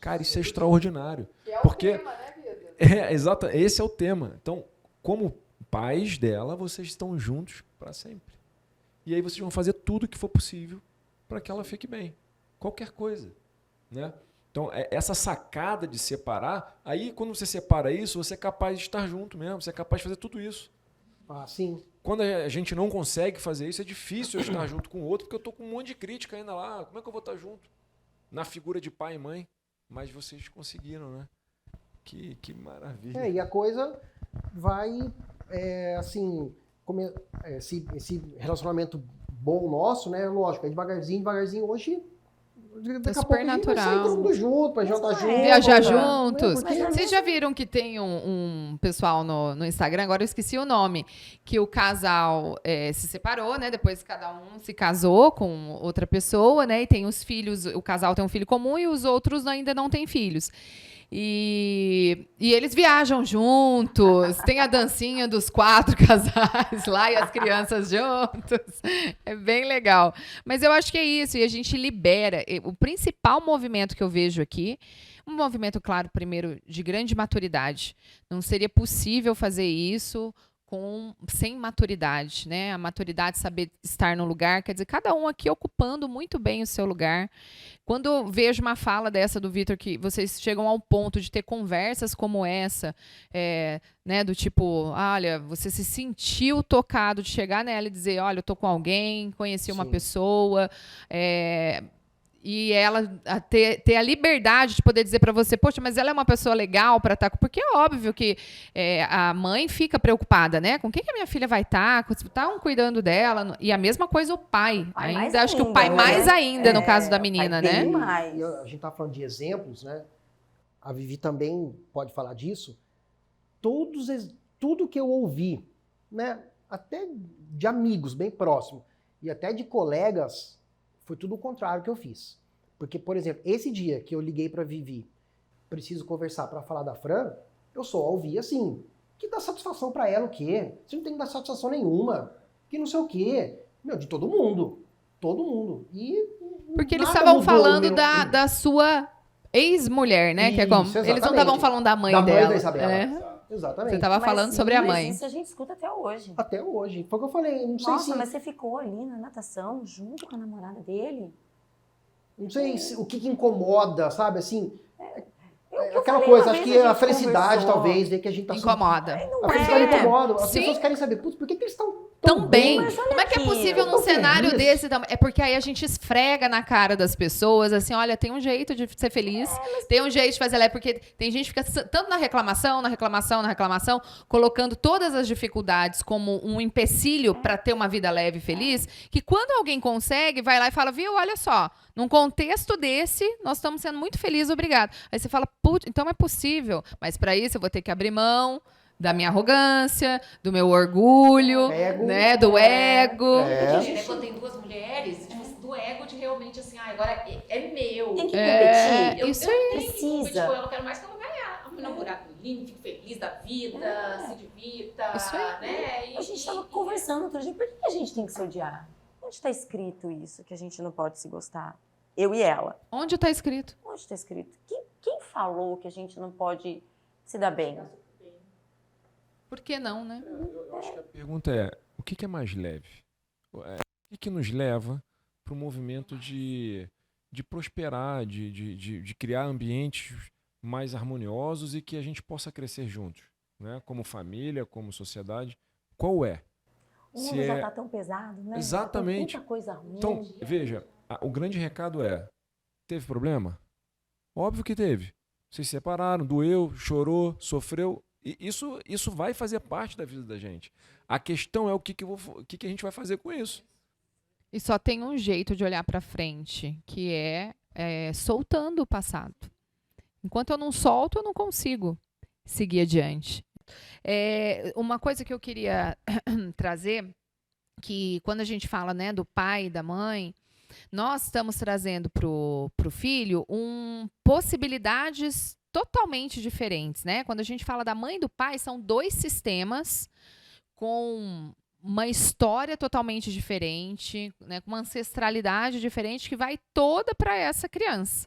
Cara, isso é extraordinário. Porque tema, né, Vitor? exato, esse é o tema. Então, como pais dela, vocês estão juntos para sempre. E aí vocês vão fazer tudo o que for possível para que ela fique bem. Qualquer coisa, né? Então, essa sacada de separar, aí quando você separa isso, você é capaz de estar junto mesmo, você é capaz de fazer tudo isso. Ah, sim. Quando a gente não consegue fazer isso, é difícil eu estar junto com o outro, porque eu estou com um monte de crítica ainda lá. Como é que eu vou estar junto? Na figura de pai e mãe. Mas vocês conseguiram, né? Que maravilha. E a coisa vai, assim, esse relacionamento bom nosso, né? Lógico, devagarzinho, hoje... Daqui a pouco super a gente vai sair natural. todo mundo junto, vai jantar junto. Viajar né? juntos. Porque- Vocês já viram que tem um pessoal no Instagram, agora eu esqueci o nome, que o casal se separou, né? Depois cada um se casou com outra pessoa, né? E tem os filhos, o casal tem um filho comum e os outros ainda não têm filhos. E eles viajam juntos, tem a dancinha dos 4 casais lá e as crianças juntos. É bem legal. Mas eu acho que é isso, e a gente libera. O principal movimento que eu vejo aqui, um movimento, claro, primeiro, de grande maturidade. Não seria possível fazer isso sem maturidade, né? A maturidade, saber estar no lugar, quer dizer, cada um aqui ocupando muito bem o seu lugar. Quando eu vejo uma fala dessa do Vitor, que vocês chegam ao ponto de ter conversas como essa, né, do tipo, olha, você se sentiu tocado de chegar nela e dizer, olha, eu tô com alguém, conheci uma Sim. pessoa, e ela ter a liberdade de poder dizer para você, poxa, mas ela é uma pessoa legal para estar com... Porque é óbvio que a mãe fica preocupada, né? Com quem que a minha filha vai estar? Estão cuidando dela? E a mesma coisa o pai. mais Acho que o ainda, pai né? mais ainda, no caso da o pai menina, bem né? mais. A gente tá falando de exemplos, né? A Vivi também pode falar disso. Tudo que eu ouvi, né? Até de amigos bem próximos e até de colegas, foi tudo o contrário que eu fiz. Porque, por exemplo, esse dia que eu liguei pra Vivi, preciso conversar pra falar da Fran, eu só ouvi assim, que dá satisfação pra ela o quê? Você não tem que dar satisfação nenhuma, que não sei o quê. Meu, de todo mundo. Todo mundo. E Porque eles nada estavam mudou falando meu- da sua ex-mulher, né? Que é como, Isso, eles não exatamente. estavam falando da mãe Da mãe dela. da Isabela. É. Exatamente. Você estava Mas falando sim, sobre a mas mãe. Isso a gente escuta até hoje. Até hoje. Foi o que eu falei. Não sei Nossa, se... mas você ficou ali na natação junto com a namorada dele? Não sei o que incomoda, sabe? Assim, Eu aquela falei, coisa, uma acho vez que a a gente felicidade, conversou. talvez, ver que a gente tá... Incomoda. Não A felicidade é. incomoda. As Sim. pessoas querem saber, putz, por que eles estão Tão bem. Mas olha Como é que é aqui, possível eu num tô cenário feliz. desse? É porque aí a gente esfrega na cara das pessoas, assim, olha, tem um jeito de ser feliz, tem um jeito de fazer leve, porque tem gente que fica tanto na reclamação, colocando todas as dificuldades como um empecilho para ter uma vida leve e feliz, que quando alguém consegue, vai lá e fala, viu, olha só, num contexto desse, nós estamos sendo muito felizes, obrigado. Aí você fala, putz, então é possível, mas para isso eu vou ter que abrir mão da minha arrogância, do meu orgulho, Ego. né, do ego. Porque, né, quando tem 2 mulheres, tipo, do ego de realmente assim, agora é meu. Tem que É, competir. isso eu aí. tenho que Precisa. competir com ela, eu quero mais que ela ganhar. Um namorado lindo, fico feliz da vida, se divirta, Isso aí. né? E- A gente estava conversando outro dia, por que a gente tem que se odiar? Onde está escrito isso, que a gente não pode se gostar? Eu e ela. Onde está escrito? Onde está escrito? Quem falou que a gente não pode se dar bem? Por que não, né? Eu acho que a pergunta é, o que é mais leve? O que nos leva para o movimento de prosperar, de criar ambientes mais harmoniosos e que a gente possa crescer juntos, né? Como família, como sociedade. Qual é? O mundo já está tão pesado, né? Exatamente. Tem muita coisa ruim. Então, veja, o grande recado é, teve problema? Óbvio que teve. Vocês se separaram, doeu, chorou, sofreu. E isso vai fazer parte da vida da gente. A questão é o que a gente vai fazer com isso. E só tem um jeito de olhar para frente, que é soltando o passado. Enquanto eu não solto, eu não consigo seguir adiante. Uma coisa que eu queria trazer, que quando a gente fala, né, do pai e da mãe, nós estamos trazendo para o filho possibilidades totalmente diferentes, né? Quando a gente fala da mãe e do pai, são 2 sistemas com uma história totalmente diferente, né, com uma ancestralidade diferente que vai toda para essa criança.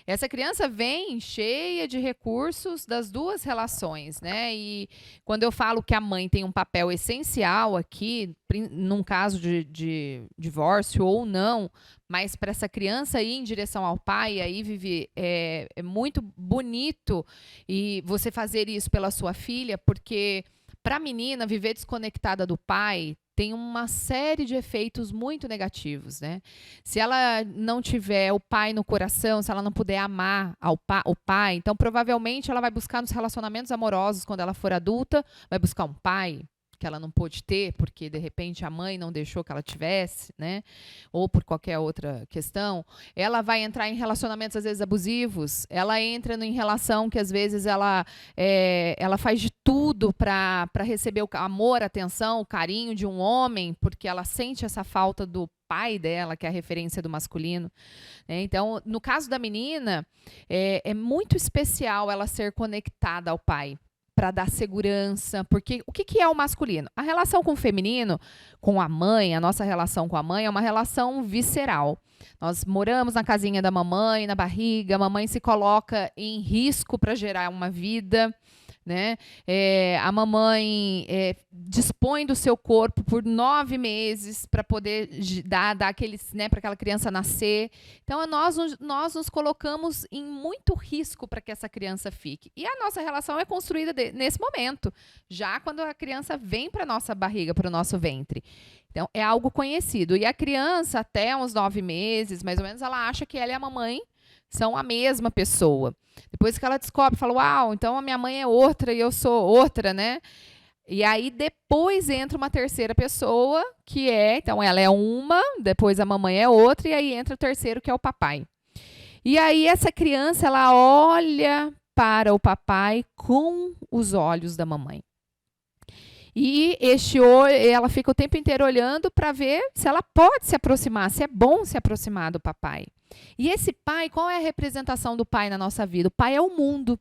Essa criança vem cheia de recursos das 2 relações, né? E quando eu falo que a mãe tem um papel essencial aqui, num caso de divórcio ou não, mas para essa criança ir em direção ao pai, aí, Vivi, é muito bonito e você fazer isso pela sua filha, porque para a menina viver desconectada do pai tem uma série de efeitos muito negativos, né? Se ela não tiver o pai no coração, se ela não puder amar o pai, então provavelmente ela vai buscar nos relacionamentos amorosos, quando ela for adulta, vai buscar um pai que ela não pôde ter, porque de repente a mãe não deixou que ela tivesse, né? Ou por qualquer outra questão. Ela vai entrar em relacionamentos, às vezes, abusivos. Ela entra em relação que, às vezes, ela faz de tudo para receber o amor, a atenção, o carinho de um homem, porque ela sente essa falta do pai dela, que é a referência do masculino. Então, no caso da menina, é muito especial ela ser conectada ao pai, para dar segurança, porque o que é o masculino? A relação com o feminino, com a mãe, a nossa relação com a mãe é uma relação visceral. Nós moramos na casinha da mamãe, na barriga, a mamãe se coloca em risco para gerar uma vida, né? A mamãe dispõe do seu corpo por 9 meses para poder dar aqueles, né, para aquela criança nascer. Então, nós nos colocamos em muito risco para que essa criança fique. E a nossa relação é construída nesse momento, já quando a criança vem para a nossa barriga, para o nosso ventre. Então, é algo conhecido. E a criança, até uns 9 meses, mais ou menos, ela acha que ela e a mamãe são a mesma pessoa. Depois que ela descobre, fala, uau, então a minha mãe é outra e eu sou outra, né? E aí depois entra uma terceira pessoa, que então ela é uma, depois a mamãe é outra, e aí entra o terceiro, que é o papai. E aí essa criança, ela olha para o papai com os olhos da mamãe. E este olho, ela fica o tempo inteiro olhando para ver se ela pode se aproximar, se é bom se aproximar do papai. E esse pai, qual é a representação do pai na nossa vida? O pai é o mundo.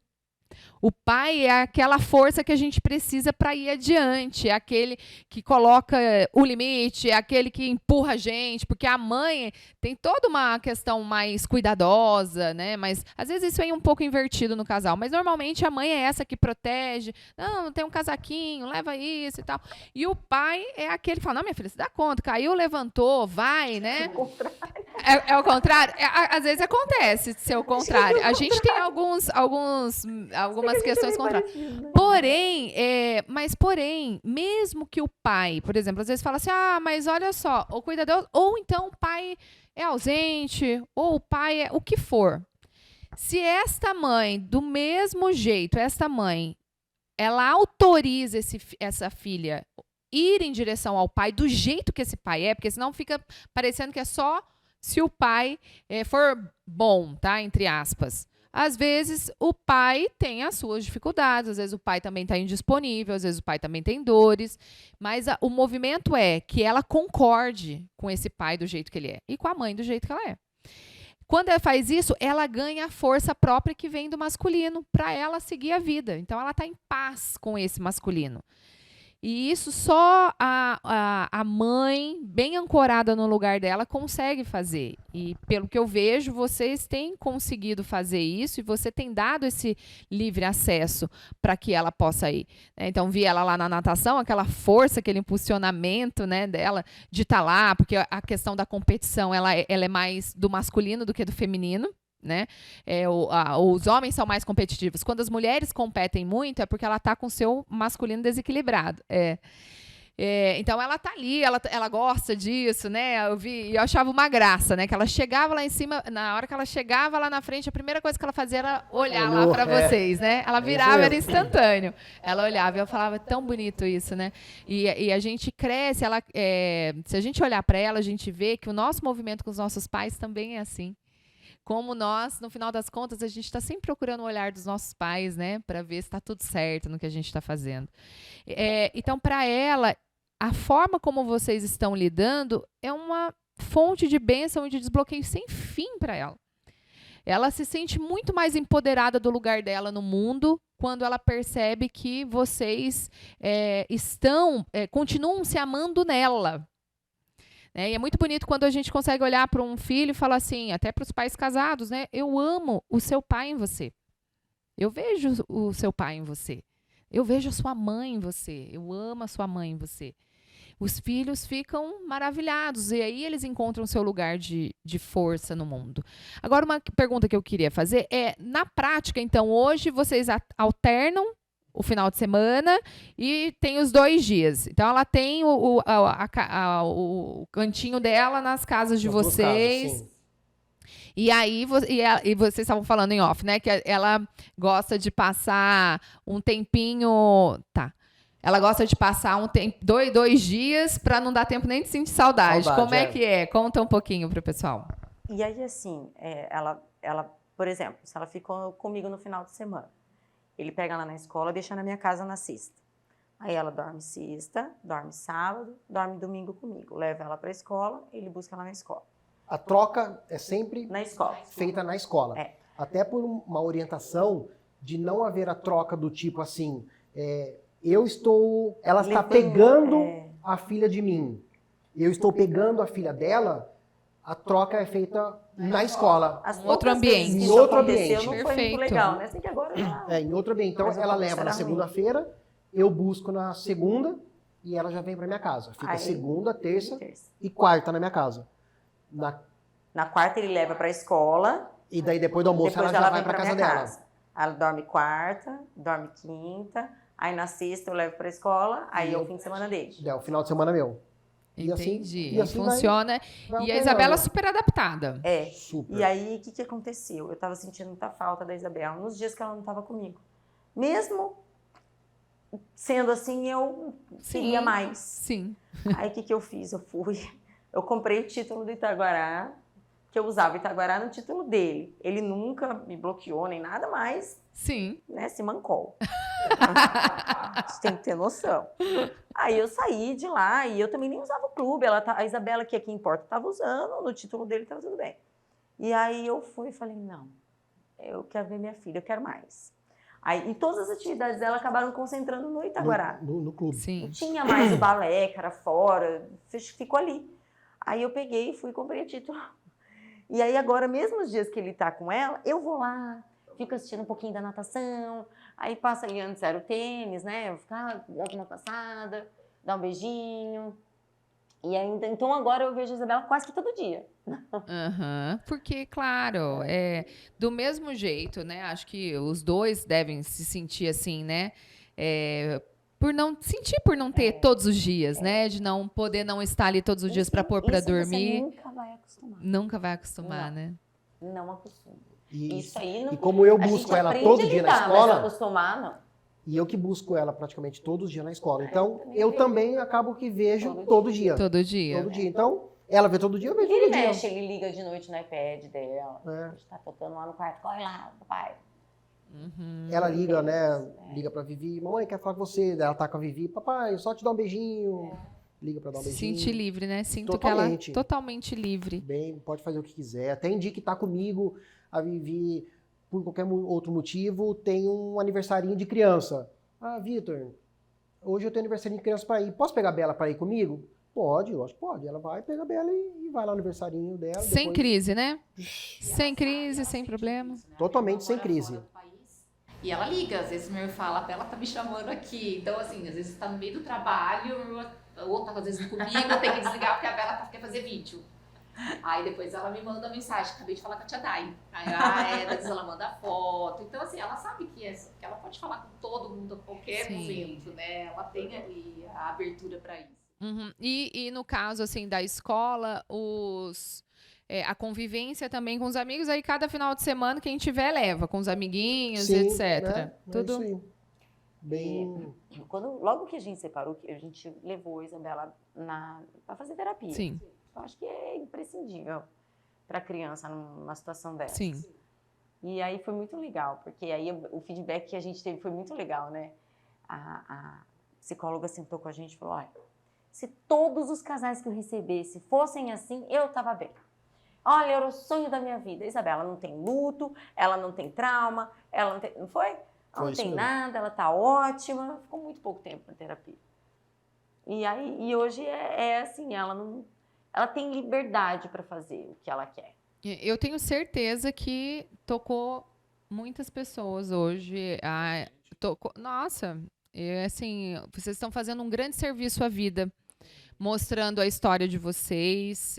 O pai é aquela força que a gente precisa para ir adiante, é aquele que coloca o limite, é aquele que empurra a gente, porque a mãe tem toda uma questão mais cuidadosa, né? Mas às vezes isso é um pouco invertido no casal, mas normalmente a mãe é essa que protege, não tem um casaquinho, leva isso e tal. E o pai é aquele que fala, não, minha filha, você dá conta, caiu, levantou, vai, né? É o contrário? Às vezes acontece ser o contrário. A gente tem algumas questões contrárias. Porém, mesmo que o pai, por exemplo, às vezes fala assim, mas olha só, o cuidador, ou então o pai é ausente, ou o pai é o que for. Se esta mãe, do mesmo jeito, ela autoriza essa filha ir em direção ao pai do jeito que esse pai é, porque senão fica parecendo que é só se o pai for bom, tá? Entre aspas. Às vezes, o pai tem as suas dificuldades, às vezes o pai também está indisponível, às vezes o pai também tem dores, mas o movimento é que ela concorde com esse pai do jeito que ele é e com a mãe do jeito que ela é. Quando ela faz isso, ela ganha a força própria que vem do masculino para ela seguir a vida. Então, ela está em paz com esse masculino. E isso só a mãe, bem ancorada no lugar dela, consegue fazer. E pelo que eu vejo, vocês têm conseguido fazer isso e você tem dado esse livre acesso para que ela possa ir. Então, vi ela lá na natação, aquela força, aquele impulsionamento, né, dela de estar lá, porque a questão da competição ela é mais do masculino do que do feminino. Né? Os homens são mais competitivos. Quando as mulheres competem muito, é porque ela está com o seu masculino desequilibrado. Então ela tá ali, ela gosta disso, né? Eu achava uma graça, né? Que ela chegava lá em cima, na hora que ela chegava lá na frente, a primeira coisa que ela fazia era olhar lá para vocês, né? Ela virava, era instantâneo. Ela olhava e eu falava, tão bonito isso, né? E a gente cresce, se a gente olhar para ela, a gente vê que o nosso movimento com os nossos pais também é assim. Como nós, no final das contas, a gente está sempre procurando o olhar dos nossos pais, né? Para ver se está tudo certo no que a gente está fazendo. Então, para ela, a forma como vocês estão lidando é uma fonte de bênção e de desbloqueio sem fim para ela. Ela se sente muito mais empoderada do lugar dela no mundo quando ela percebe que vocês continuam se amando nela. E é muito bonito quando a gente consegue olhar para um filho e falar assim, até para os pais casados, né? Eu amo o seu pai em você. Eu vejo o seu pai em você. Eu vejo a sua mãe em você. Eu amo a sua mãe em você. Os filhos ficam maravilhados e aí eles encontram o seu lugar de força no mundo. Agora, uma pergunta que eu queria fazer na prática, então, hoje vocês alternam o final de semana e tem os 2 dias. Então, ela tem o cantinho dela nas casas de vocês. Casas, e aí, e vocês estavam falando em off, né? Que ela gosta de passar um tempinho... Tá. Ela gosta de passar 2 dias para não dar tempo nem de sentir saudade. Como é que é? Conta um pouquinho para o pessoal. E aí, assim, ela, por exemplo, se ela ficou comigo no final de semana, ele pega ela na escola e deixa na minha casa na sexta. Aí ela dorme sexta, dorme sábado, dorme domingo comigo. Leva ela para a escola, ele busca ela na escola. A troca é sempre Na escola. feita na escola. Até por uma orientação de não haver a troca do tipo assim, ela está pegando a filha de mim, eu estou pegando a filha dela, a troca é feita na escola. Outro ambiente. Em outro ambiente. Não foi muito legal, né? Assim que agora em outro ambiente. Então, ela leva na segunda-feira, eu busco na segunda e ela já vem para minha casa. Fica aí, segunda, terça e quarta na minha casa. Na quarta ele leva para a escola. E daí depois do almoço ela já vai para casa dela. Ela dorme quarta, dorme quinta, aí na sexta eu levo para a escola, aí é o fim de semana dele. É o final de semana meu. Entendi. E assim funciona. E a Isabela super adaptada. Super. E aí, o que aconteceu? Eu estava sentindo muita falta da Isabela nos dias que ela não estava comigo. Mesmo sendo assim, eu queria mais. Sim. Aí, o que eu fiz? Eu comprei o título do Itaguará, que eu usava Itaguará no título dele. Ele nunca me bloqueou nem nada mais. Sim. Né, se mancou. Você tem que ter noção. Aí eu saí de lá e eu também nem usava o clube. A Isabela, que aqui em Porto, estava usando, no título dele estava tudo bem. E aí eu fui e falei, não, eu quero ver minha filha, eu quero mais. Aí, e todas as atividades dela acabaram concentrando no Itaguará. No clube. Sim. Não tinha mais o balé, que era fora, ficou ali. Aí eu peguei e fui e comprei o título. E aí agora, mesmo os dias que ele tá com ela, eu vou lá, fico assistindo um pouquinho da natação, aí passa ali antes era o tênis, né? Eu vou ficar, dar uma passada, dar um beijinho. E ainda, então agora eu vejo a Isabela quase que todo dia. Porque, claro, do mesmo jeito, né? Acho que os dois devem se sentir assim, né? Por não ter todos os dias, né? De não poder não estar ali todos os dias para pôr para dormir. Você nunca vai acostumar. Nunca vai acostumar, né? Não acostuma. Isso aí não. E como eu busco ela todo dia na escola. Mas acostumar, não. E eu que busco ela praticamente todos os dias na escola. Então, eu também acabo que vejo todo dia. Todo dia. Todo dia. Então, ela vê todo dia, eu vejo todo dia. Mexe, ele liga de noite no iPad dela. A gente tá tocando lá no quarto. Corre lá, papai. Ela liga, né? Liga pra Vivi. Mamãe, quer falar com você. Ela tá com a Vivi. Papai, só te dar um beijinho. Liga pra dar um beijinho. Sentir livre, né? Sinto Totalmente. que ela é totalmente livre. Bem, pode fazer o que quiser. Tem dia que tá comigo, a Vivi, por qualquer outro motivo, tem um aniversarinho de criança. Ah, Vitor, hoje eu tenho aniversário de criança para ir. Posso pegar a Bela para ir comigo? Pode, lógico, pode. Ela vai, pega a Bela e vai lá no aniversariinho dela. Sem depois... crise, né? E Sem ela crise, sabe, ela sem sente problema. isso, né? Totalmente Ela sem mora crise. fora do país. E ela liga, às vezes o meu irmão fala, a Bela tá me chamando aqui. Então, assim, às vezes tá no meio do trabalho, ou tá às vezes comigo, tem que desligar porque a Bela quer fazer vídeo. Aí depois ela me manda mensagem, acabei de falar com a tia Dai. Aí às vezes ela manda foto. Então, assim, ela sabe que ela pode falar com todo mundo a qualquer Sim. momento, né? Ela tem ali a abertura para isso. Uhum. E no caso, assim, da escola, a convivência também com os amigos, aí cada final de semana, quem tiver, leva, com os amiguinhos, Sim, etc. né? Tudo. É isso aí. Bem... Logo que a gente separou, a gente levou a Isabela para fazer terapia. Sim, Eu acho que é imprescindível para a criança numa situação dessa. sim. E aí foi muito legal, porque aí o feedback que a gente teve foi muito legal, né? A psicóloga sentou com a gente e falou, olha, se todos os casais que eu recebesse fossem assim, eu estava bem. Olha, era o sonho da minha vida. Isabela não tem luto, ela não tem trauma, ela não tem... Não foi? Ela não tem nada, ela tá ótima. Ficou muito pouco tempo na terapia. E hoje é assim, ela tem liberdade para fazer o que ela quer. Eu tenho certeza que tocou muitas pessoas hoje. Nossa, assim, vocês estão fazendo um grande serviço à vida, mostrando a história de vocês,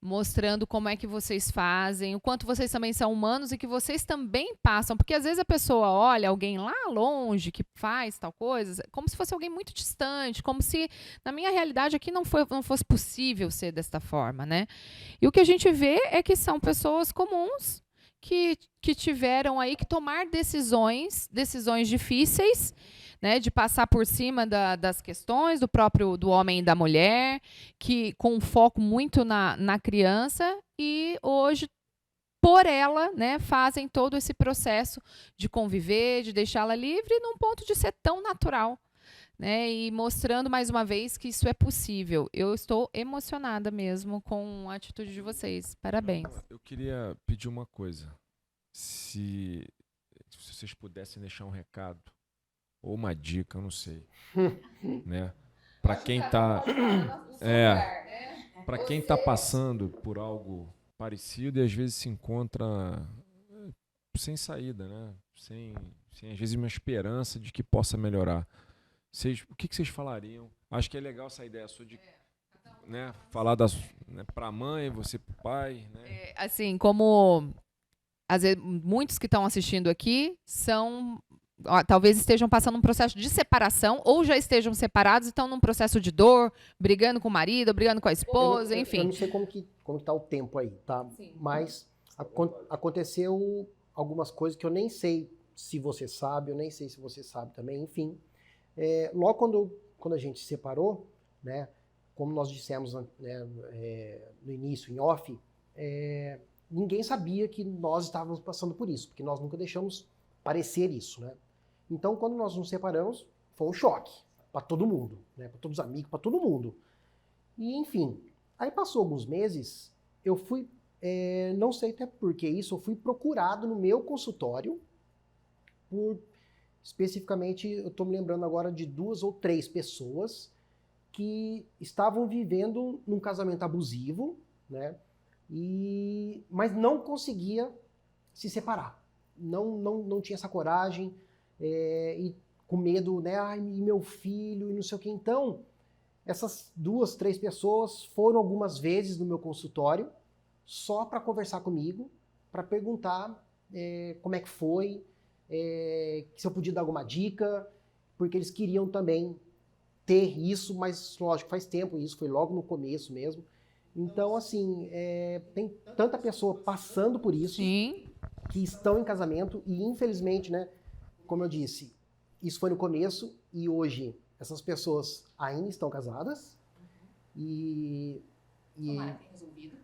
mostrando como é que vocês fazem, o quanto vocês também são humanos e que vocês também passam, porque às vezes a pessoa olha alguém lá longe que faz tal coisa, como se fosse alguém muito distante, como se na minha realidade aqui não fosse possível ser desta forma, né? E o que a gente vê é que são pessoas comuns que tiveram aí que tomar decisões difíceis, né, de passar por cima das questões do homem e da mulher, que com um foco muito na criança, e hoje, por ela, né, fazem todo esse processo de conviver, de deixá-la livre, num ponto de ser tão natural, né, e mostrando mais uma vez que isso é possível. Eu estou emocionada mesmo com a atitude de vocês. Parabéns. Eu queria pedir uma coisa. Se vocês pudessem deixar um recado ou uma dica, eu não sei, né? Para quem tá para quem tá passando por algo parecido e às vezes se encontra sem saída, né? Sem às vezes uma esperança de que possa melhorar. O que vocês falariam? Acho que é legal essa ideia sua de, né, falar para a mãe, você para o pai, né? Assim, como às vezes muitos que estão assistindo aqui talvez estejam passando um processo de separação ou já estejam separados e estão num processo de dor, brigando com o marido, brigando com a esposa, enfim. Eu não sei como que tá o tempo aí, tá? Sim. Mas aconteceu algumas coisas que eu nem sei se você sabe, eu nem sei se você sabe também, enfim. Logo quando a gente se separou, né, como nós dissemos, né, no início, em off, ninguém sabia que nós estávamos passando por isso, porque nós nunca deixamos parecer isso, né? Então, quando nós nos separamos, foi um choque para todo mundo, né? Para todos os amigos, para todo mundo. E, enfim, aí passou alguns meses, eu fui, não sei até por que isso, eu fui procurado no meu consultório especificamente, eu estou me lembrando agora de 2 ou 3 pessoas que estavam vivendo num casamento abusivo, né? Mas não conseguia se separar. Não tinha essa coragem, e com medo, né? Ai, meu filho, e não sei o que. Então, essas 2, 3 pessoas foram algumas vezes no meu consultório só para conversar comigo, para perguntar como é que foi, se eu podia dar alguma dica, porque eles queriam também ter isso, mas lógico, faz tempo, isso foi logo no começo mesmo. Então, assim, tem tanta pessoa passando por isso, Sim. que estão em casamento e, infelizmente, né, como eu disse, isso foi no começo e hoje essas pessoas ainda estão casadas Tomara que tenha resolvido.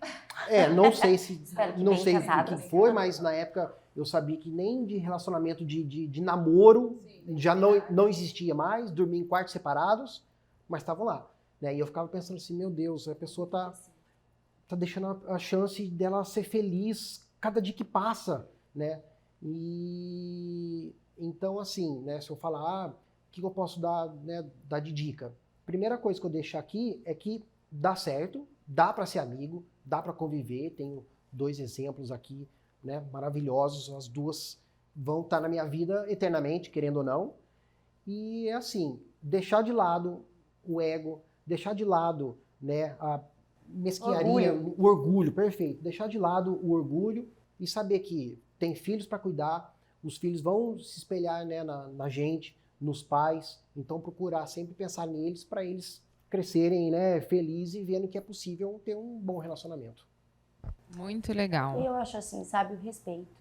Não sei se Espero que não bem sei o casadas. que foi, mas na época eu sabia que nem de relacionamento de namoro já não existia mais, dormia em quartos separados, mas estavam lá, né? E eu ficava pensando assim, meu Deus, a pessoa tá deixando a chance dela ser feliz cada dia que passa, né? E então, assim, né, se eu falar que eu posso dar, né, dar de dica? Primeira coisa que eu deixo aqui é que dá certo, dá para ser amigo, dá para conviver. Tenho 2 exemplos aqui, né, maravilhosos. As duas vão estar na minha vida eternamente, querendo ou não. E é assim, deixar de lado o ego, deixar de lado, né, a mesquinharia, o orgulho, perfeito. Deixar de lado o orgulho e saber que tem filhos para cuidar, os filhos vão se espelhar, né, na gente, nos pais. Então procurar sempre pensar neles para eles crescerem, né, felizes e vendo que é possível ter um bom relacionamento. Muito legal. Eu acho assim, sabe, o respeito.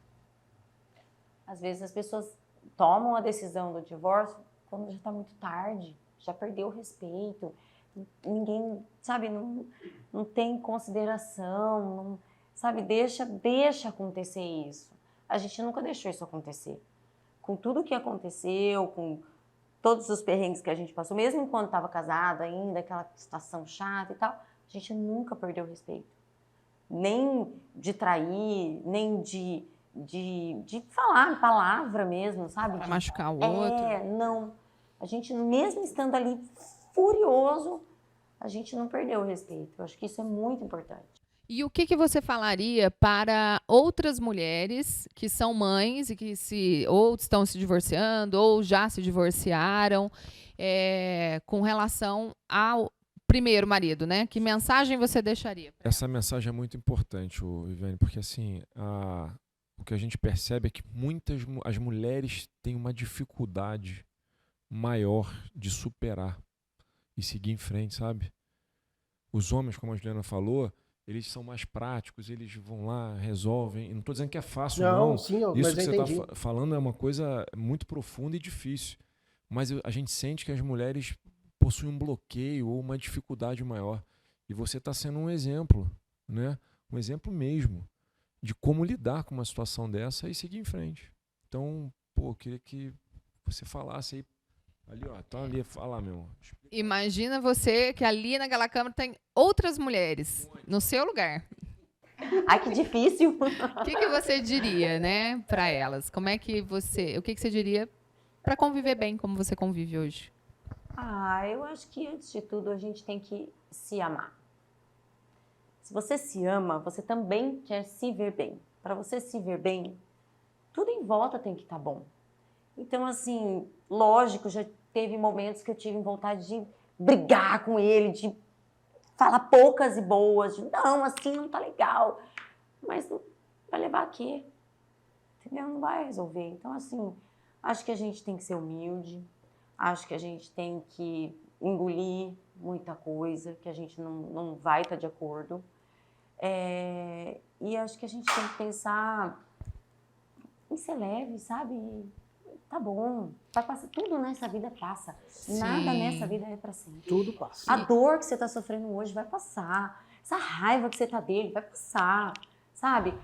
Às vezes as pessoas tomam a decisão do divórcio quando já está muito tarde, já perdeu o respeito, ninguém, sabe, não tem consideração, não, sabe, deixa acontecer isso. A gente nunca deixou isso acontecer. Com tudo que aconteceu, com todos os perrengues que a gente passou, mesmo quando estava casado ainda, aquela situação chata e tal, a gente nunca perdeu o respeito. Nem de trair, nem de falar palavra mesmo, sabe? Pra machucar o outro. Não. A gente, mesmo estando ali furioso, a gente não perdeu o respeito. Eu acho que isso é muito importante. E o que você falaria para outras mulheres que são mães e que ou estão se divorciando ou já se divorciaram com relação ao primeiro marido, né? Que mensagem você deixaria? Essa mensagem é muito importante, Viviane, porque assim, o que a gente percebe é que as mulheres têm uma dificuldade maior de superar e seguir em frente, sabe? Os homens, como a Juliana falou, eles são mais práticos, eles vão lá, resolvem. Não estou dizendo que é fácil, não. Sim, Isso mas que eu você entendi. está falando é uma coisa muito profunda e difícil. Mas a gente sente que as mulheres possuem um bloqueio ou uma dificuldade maior. E você está sendo um exemplo, né? Um exemplo mesmo de como lidar com uma situação dessa e seguir em frente. Então, eu queria que você falasse aí. Ali, ó, tá ali, fala, meu irmão. Imagina você que ali naquela câmera tem outras mulheres no seu lugar. Ai, que difícil. O que você diria, né, para elas? O que você diria para conviver bem como você convive hoje? Eu acho que antes de tudo a gente tem que se amar. Se você se ama, você também quer se ver bem. Para você se ver bem, tudo em volta tem que estar bom. Então, assim, lógico, já teve momentos que eu tive vontade de brigar com ele, de falar poucas e boas, de não, assim não tá legal. Mas vai levar a quê? Entendeu? Não vai resolver. Então, assim, acho que a gente tem que ser humilde, acho que a gente tem que engolir muita coisa, que a gente não vai estar de acordo. E acho que a gente tem que pensar em ser leve, sabe? Tá bom, vai passar, tudo nessa vida passa. Sim. Nada nessa vida é para sempre. Tudo passa. A dor que você tá sofrendo hoje vai passar. Essa raiva que você tá dele vai passar. Sabe?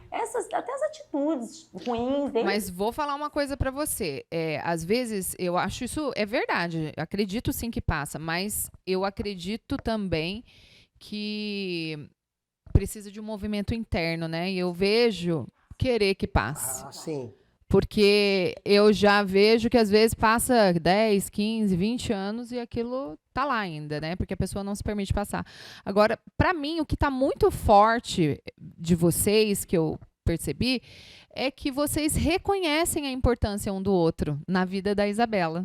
Até as atitudes ruins dele. Mas vou falar uma coisa para você. Às vezes, eu acho isso é verdade. Acredito sim que passa, mas eu acredito também que precisa de um movimento interno, né? E eu vejo querer que passe. Sim. Porque eu já vejo que às vezes passa 10, 15, 20 anos e aquilo tá lá ainda, né? Porque a pessoa não se permite passar. Agora, para mim, o que tá muito forte de vocês, que eu percebi, é que vocês reconhecem a importância um do outro na vida da Isabela.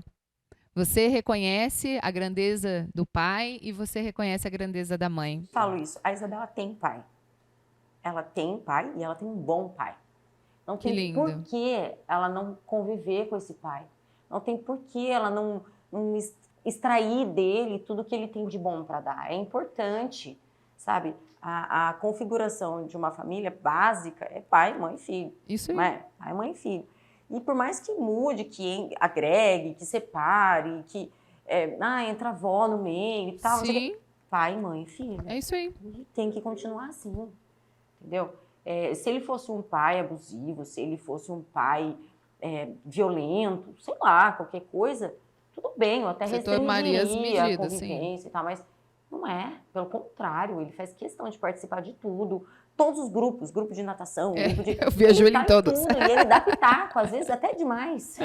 Você reconhece a grandeza do pai e você reconhece a grandeza da mãe. Falo isso. A Isabela tem pai. Ela tem pai e ela tem um bom pai. Não tem por que ela não conviver com esse pai. Não tem por que ela não extrair dele tudo que ele tem de bom para dar. É importante, sabe? A configuração de uma família básica é pai, mãe e filho. Isso aí. Não é? Pai, mãe e filho. E por mais que mude, que agregue, que separe, que entra a avó no meio e tal. Sim. Pai, mãe e filho. É isso aí. E tem que continuar assim, entendeu? Se ele fosse um pai abusivo, se ele fosse um pai violento, sei lá, qualquer coisa, tudo bem, eu até Você tomaria as restringiria a medidas, convivência e tal, mas Não é, pelo contrário, ele faz questão de participar de tudo. Todos os grupos, grupo de natação, grupo de... Eu vejo ele em todos. Tudo, e ele dá pitaco, às vezes até demais.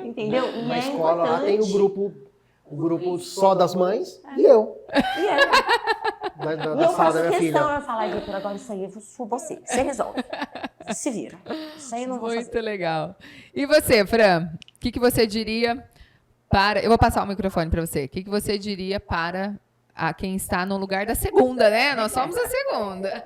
Entendeu? E Na é escola lá tem importante. o grupo só das mães e eu, E é. da E eu sala faço da minha questão filha. de falar, Vitor, agora isso aí é você. Você resolve. Se vira. Isso aí eu não vou Muito fazer. legal. E você, Fran? O que você diria para... Eu vou passar o microfone para você. O que você diria para quem está no lugar da segunda, né? Nós somos a segunda.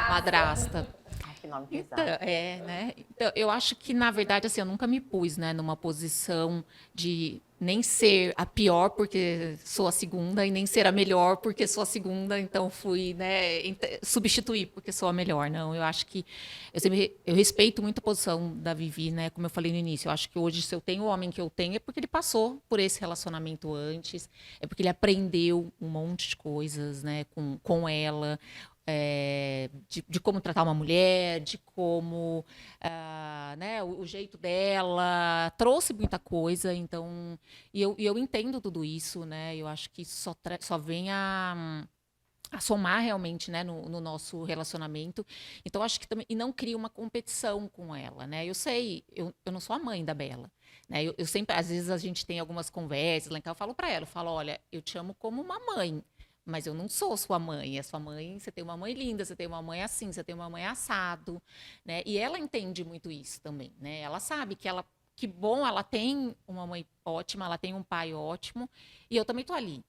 Madrasta. Ai, que nome pesado. Então, né? Então, eu acho que, na verdade, assim, eu nunca me pus, né, numa posição de nem ser a pior porque sou a segunda e nem ser a melhor porque sou a segunda, então fui, né, substituir porque sou a melhor. Não, eu acho que eu respeito muito a posição da Vivi, né, como eu falei no início. Eu acho que hoje, se eu tenho o homem que eu tenho, é porque ele passou por esse relacionamento antes, é porque ele aprendeu um monte de coisas, né, com ela. De como tratar uma mulher, de como né, o jeito dela, trouxe muita coisa, então, e eu entendo tudo isso, né? Eu acho que isso só vem a somar realmente, né, no nosso relacionamento. Então, acho que também, e não cria uma competição com ela, né? Eu sei, eu não sou a mãe da Bela, né? Eu sempre, às vezes a gente tem algumas conversas lá em casa, eu falo para ela, olha, eu te amo como uma mãe, mas eu não sou sua mãe. É sua mãe, você tem uma mãe linda, você tem uma mãe assim, você tem uma mãe assado, né? E ela entende muito isso também, né? Ela sabe que bom, ela tem uma mãe ótima, ela tem um pai ótimo, e eu também tô ali.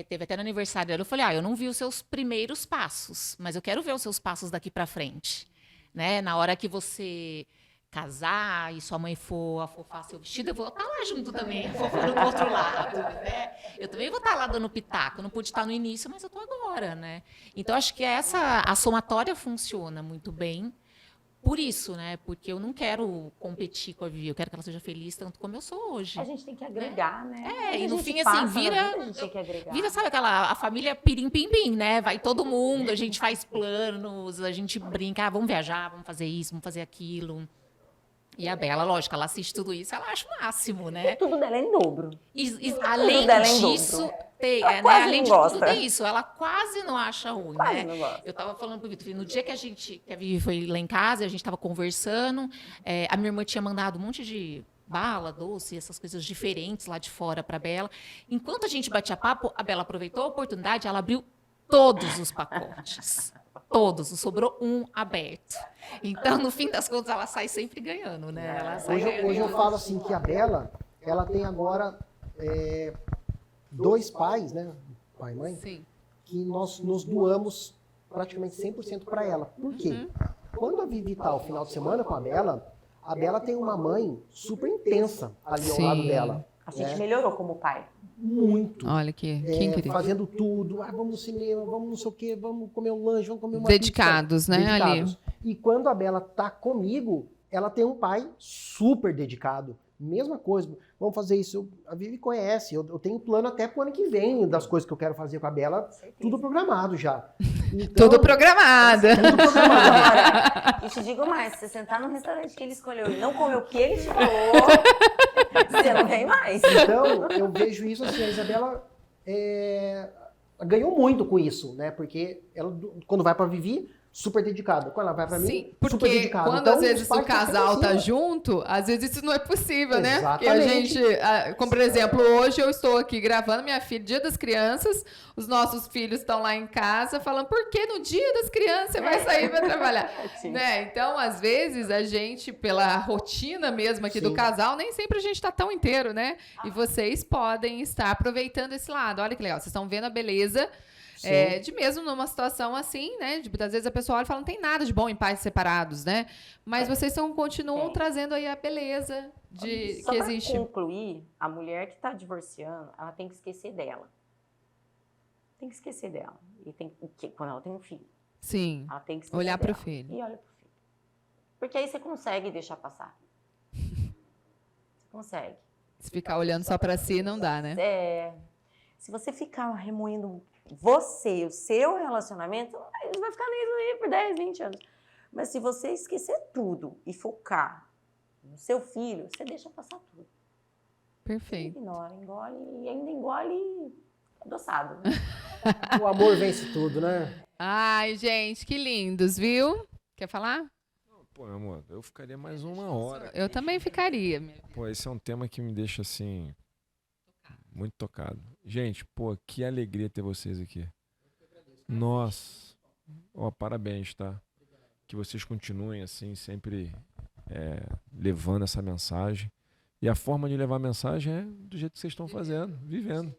Teve até no aniversário dela, eu falei, eu não vi os seus primeiros passos, mas eu quero ver os seus passos daqui para frente, né? Na hora que você casar e sua mãe for afofar seu vestido, eu vou estar lá junto também, afofando do outro lado, né? Eu também vou estar lá dando pitaco. Eu não pude estar no início, mas eu estou agora, né? Então, acho que a somatória funciona muito bem por isso, né? Porque eu não quero competir com a Vivi, eu quero que ela seja feliz tanto como eu sou hoje. A gente tem que agregar, né? E no fim, assim, passa na vira, vida, a gente tem que agregar. sabe, a família pirim-pim-pim, né? Vai todo mundo, a gente faz planos, a gente brinca, vamos viajar, vamos fazer isso, vamos fazer aquilo. E a Bela, lógico, ela assiste tudo isso, ela acha o máximo, né? E tudo dela é em dobro. Além dela é em disso, dobro. tem, Ela né? quase Além não de gosta. tudo tem isso, ela quase não acha ruim, Quase né? não gosta. Eu tava falando pro Vitor, no dia que a Vivi foi lá em casa, a gente tava conversando, a minha irmã tinha mandado um monte de bala, doce, essas coisas diferentes lá de fora pra Bela. Enquanto a gente batia papo, a Bela aproveitou a oportunidade, ela abriu todos os pacotes. Todos, não sobrou um aberto. Então, no fim das contas, ela sai sempre ganhando, né? Ela sai ganhando. Hoje eu falo assim que a Bela, ela tem agora 2 pais, né? Pai e mãe, Sim. que nós nos doamos praticamente 100% para ela. Por quê? Quando a Vivi tá ao final de semana com a Bela tem uma mãe super intensa ali ao Sim. lado dela. A gente né? melhorou como pai. Muito. Olha que incrível. Fazendo tudo. Vamos no cinema, vamos não sei o quê, vamos comer um lanche, vamos comer uma Dedicados, pizza. né, Dedicados. E quando a Bela tá comigo, ela tem um pai super dedicado. Mesma coisa, vamos fazer isso. A Vivi conhece, eu tenho plano até pro ano que vem das coisas que eu quero fazer com a Bela, tudo programado já. Então, Tudo programado. tudo programado. Agora, e te digo mais, se você sentar no restaurante que ele escolheu e não comer o que ele te falou, você não vem mais. Então, eu vejo isso assim, a Isabela ganhou muito com isso, né? Porque ela, quando vai pra Vivi, super dedicada. Quando ela vai pra mim, Sim, super porque dedicada. quando Então, às vezes os pais o casal tá crescendo. junto, às vezes isso não é possível, né? Porque a Exatamente. gente, como por exemplo, hoje eu estou aqui gravando minha filha, Dia das Crianças, os nossos filhos estão lá em casa falando, por que no Dia das Crianças você vai sair para trabalhar? Né? Então, às vezes, a gente, pela rotina mesmo aqui do Sim. casal, nem sempre a gente tá tão inteiro, né? E vocês podem estar aproveitando esse lado. Olha que legal, vocês estão vendo a beleza. Sim. De mesmo numa situação assim, né? Às vezes a pessoa olha e fala, não tem nada de bom em pais separados, né? Mas vocês continuam Tem. trazendo aí a beleza Só que pra existe. concluir, a mulher que está divorciando, ela tem que esquecer dela. Tem que esquecer dela. E quando ela tem um filho, Sim, ela tem que esquecer olhar dela. pro filho. E olha pro filho. Porque aí você consegue deixar passar. Você consegue. Se ficar olhando só pra si, não dá, né? Se você ficar remoendo você, o seu relacionamento, ele vai ficar nisso aí por 10, 20 anos. Mas se você esquecer tudo e focar no seu filho, você deixa passar tudo. Perfeito. Ignora, engole e ainda engole adoçado. Né? O amor vence tudo, né? Ai, gente, que lindos, viu? Quer falar? Pô, meu amor, eu ficaria mais uma hora. Eu também ficaria. Pô, esse é um tema que me deixa, assim, muito tocado. Gente, pô, que alegria ter vocês aqui. Nossa. Ó, parabéns, tá? Que vocês continuem, assim, sempre levando essa mensagem. E a forma de levar a mensagem é do jeito que vocês estão fazendo, vivendo.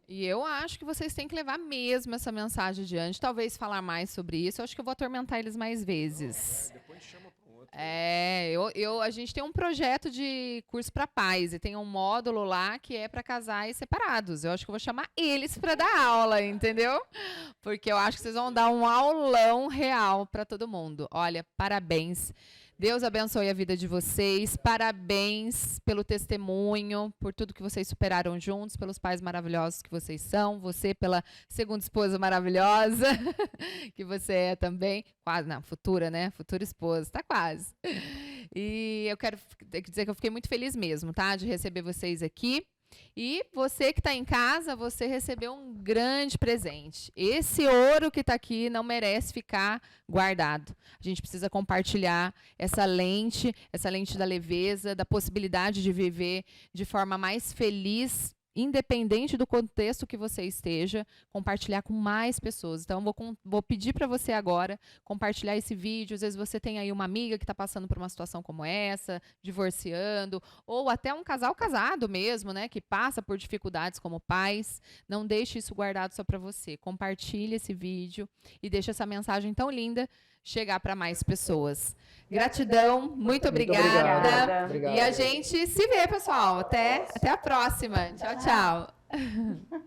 E eu acho que vocês têm que levar mesmo essa mensagem adiante. Talvez falar mais sobre isso. Eu acho que eu vou atormentar eles mais vezes. Depois chama para um outro. A gente tem um projeto de curso para pais e tem um módulo lá que é para casais separados. Eu acho que eu vou chamar eles para dar aula, entendeu? Porque eu acho que vocês vão dar um aulão real para todo mundo. Olha, parabéns. Deus abençoe a vida de vocês. Parabéns pelo testemunho, por tudo que vocês superaram juntos, pelos pais maravilhosos que vocês são. Você pela segunda esposa maravilhosa, que você é também. Quase, não, futura, né? Futura esposa, tá quase. E eu quero dizer que eu fiquei muito feliz mesmo, tá? De receber vocês aqui. E você que está em casa, você recebeu um grande presente. Esse ouro que está aqui não merece ficar guardado. A gente precisa compartilhar essa lente da leveza, da possibilidade de viver de forma mais feliz, independente do contexto que você esteja, compartilhar com mais pessoas. Então, vou pedir para você agora compartilhar esse vídeo. Às vezes você tem aí uma amiga que está passando por uma situação como essa, divorciando, ou até um casal casado mesmo, né, que passa por dificuldades como pais. Não deixe isso guardado só para você. Compartilhe esse vídeo e deixe essa mensagem tão linda chegar para mais pessoas. Gratidão, muito obrigada. Obrigado. E a gente se vê, pessoal. Até a próxima. Tchau, tchau.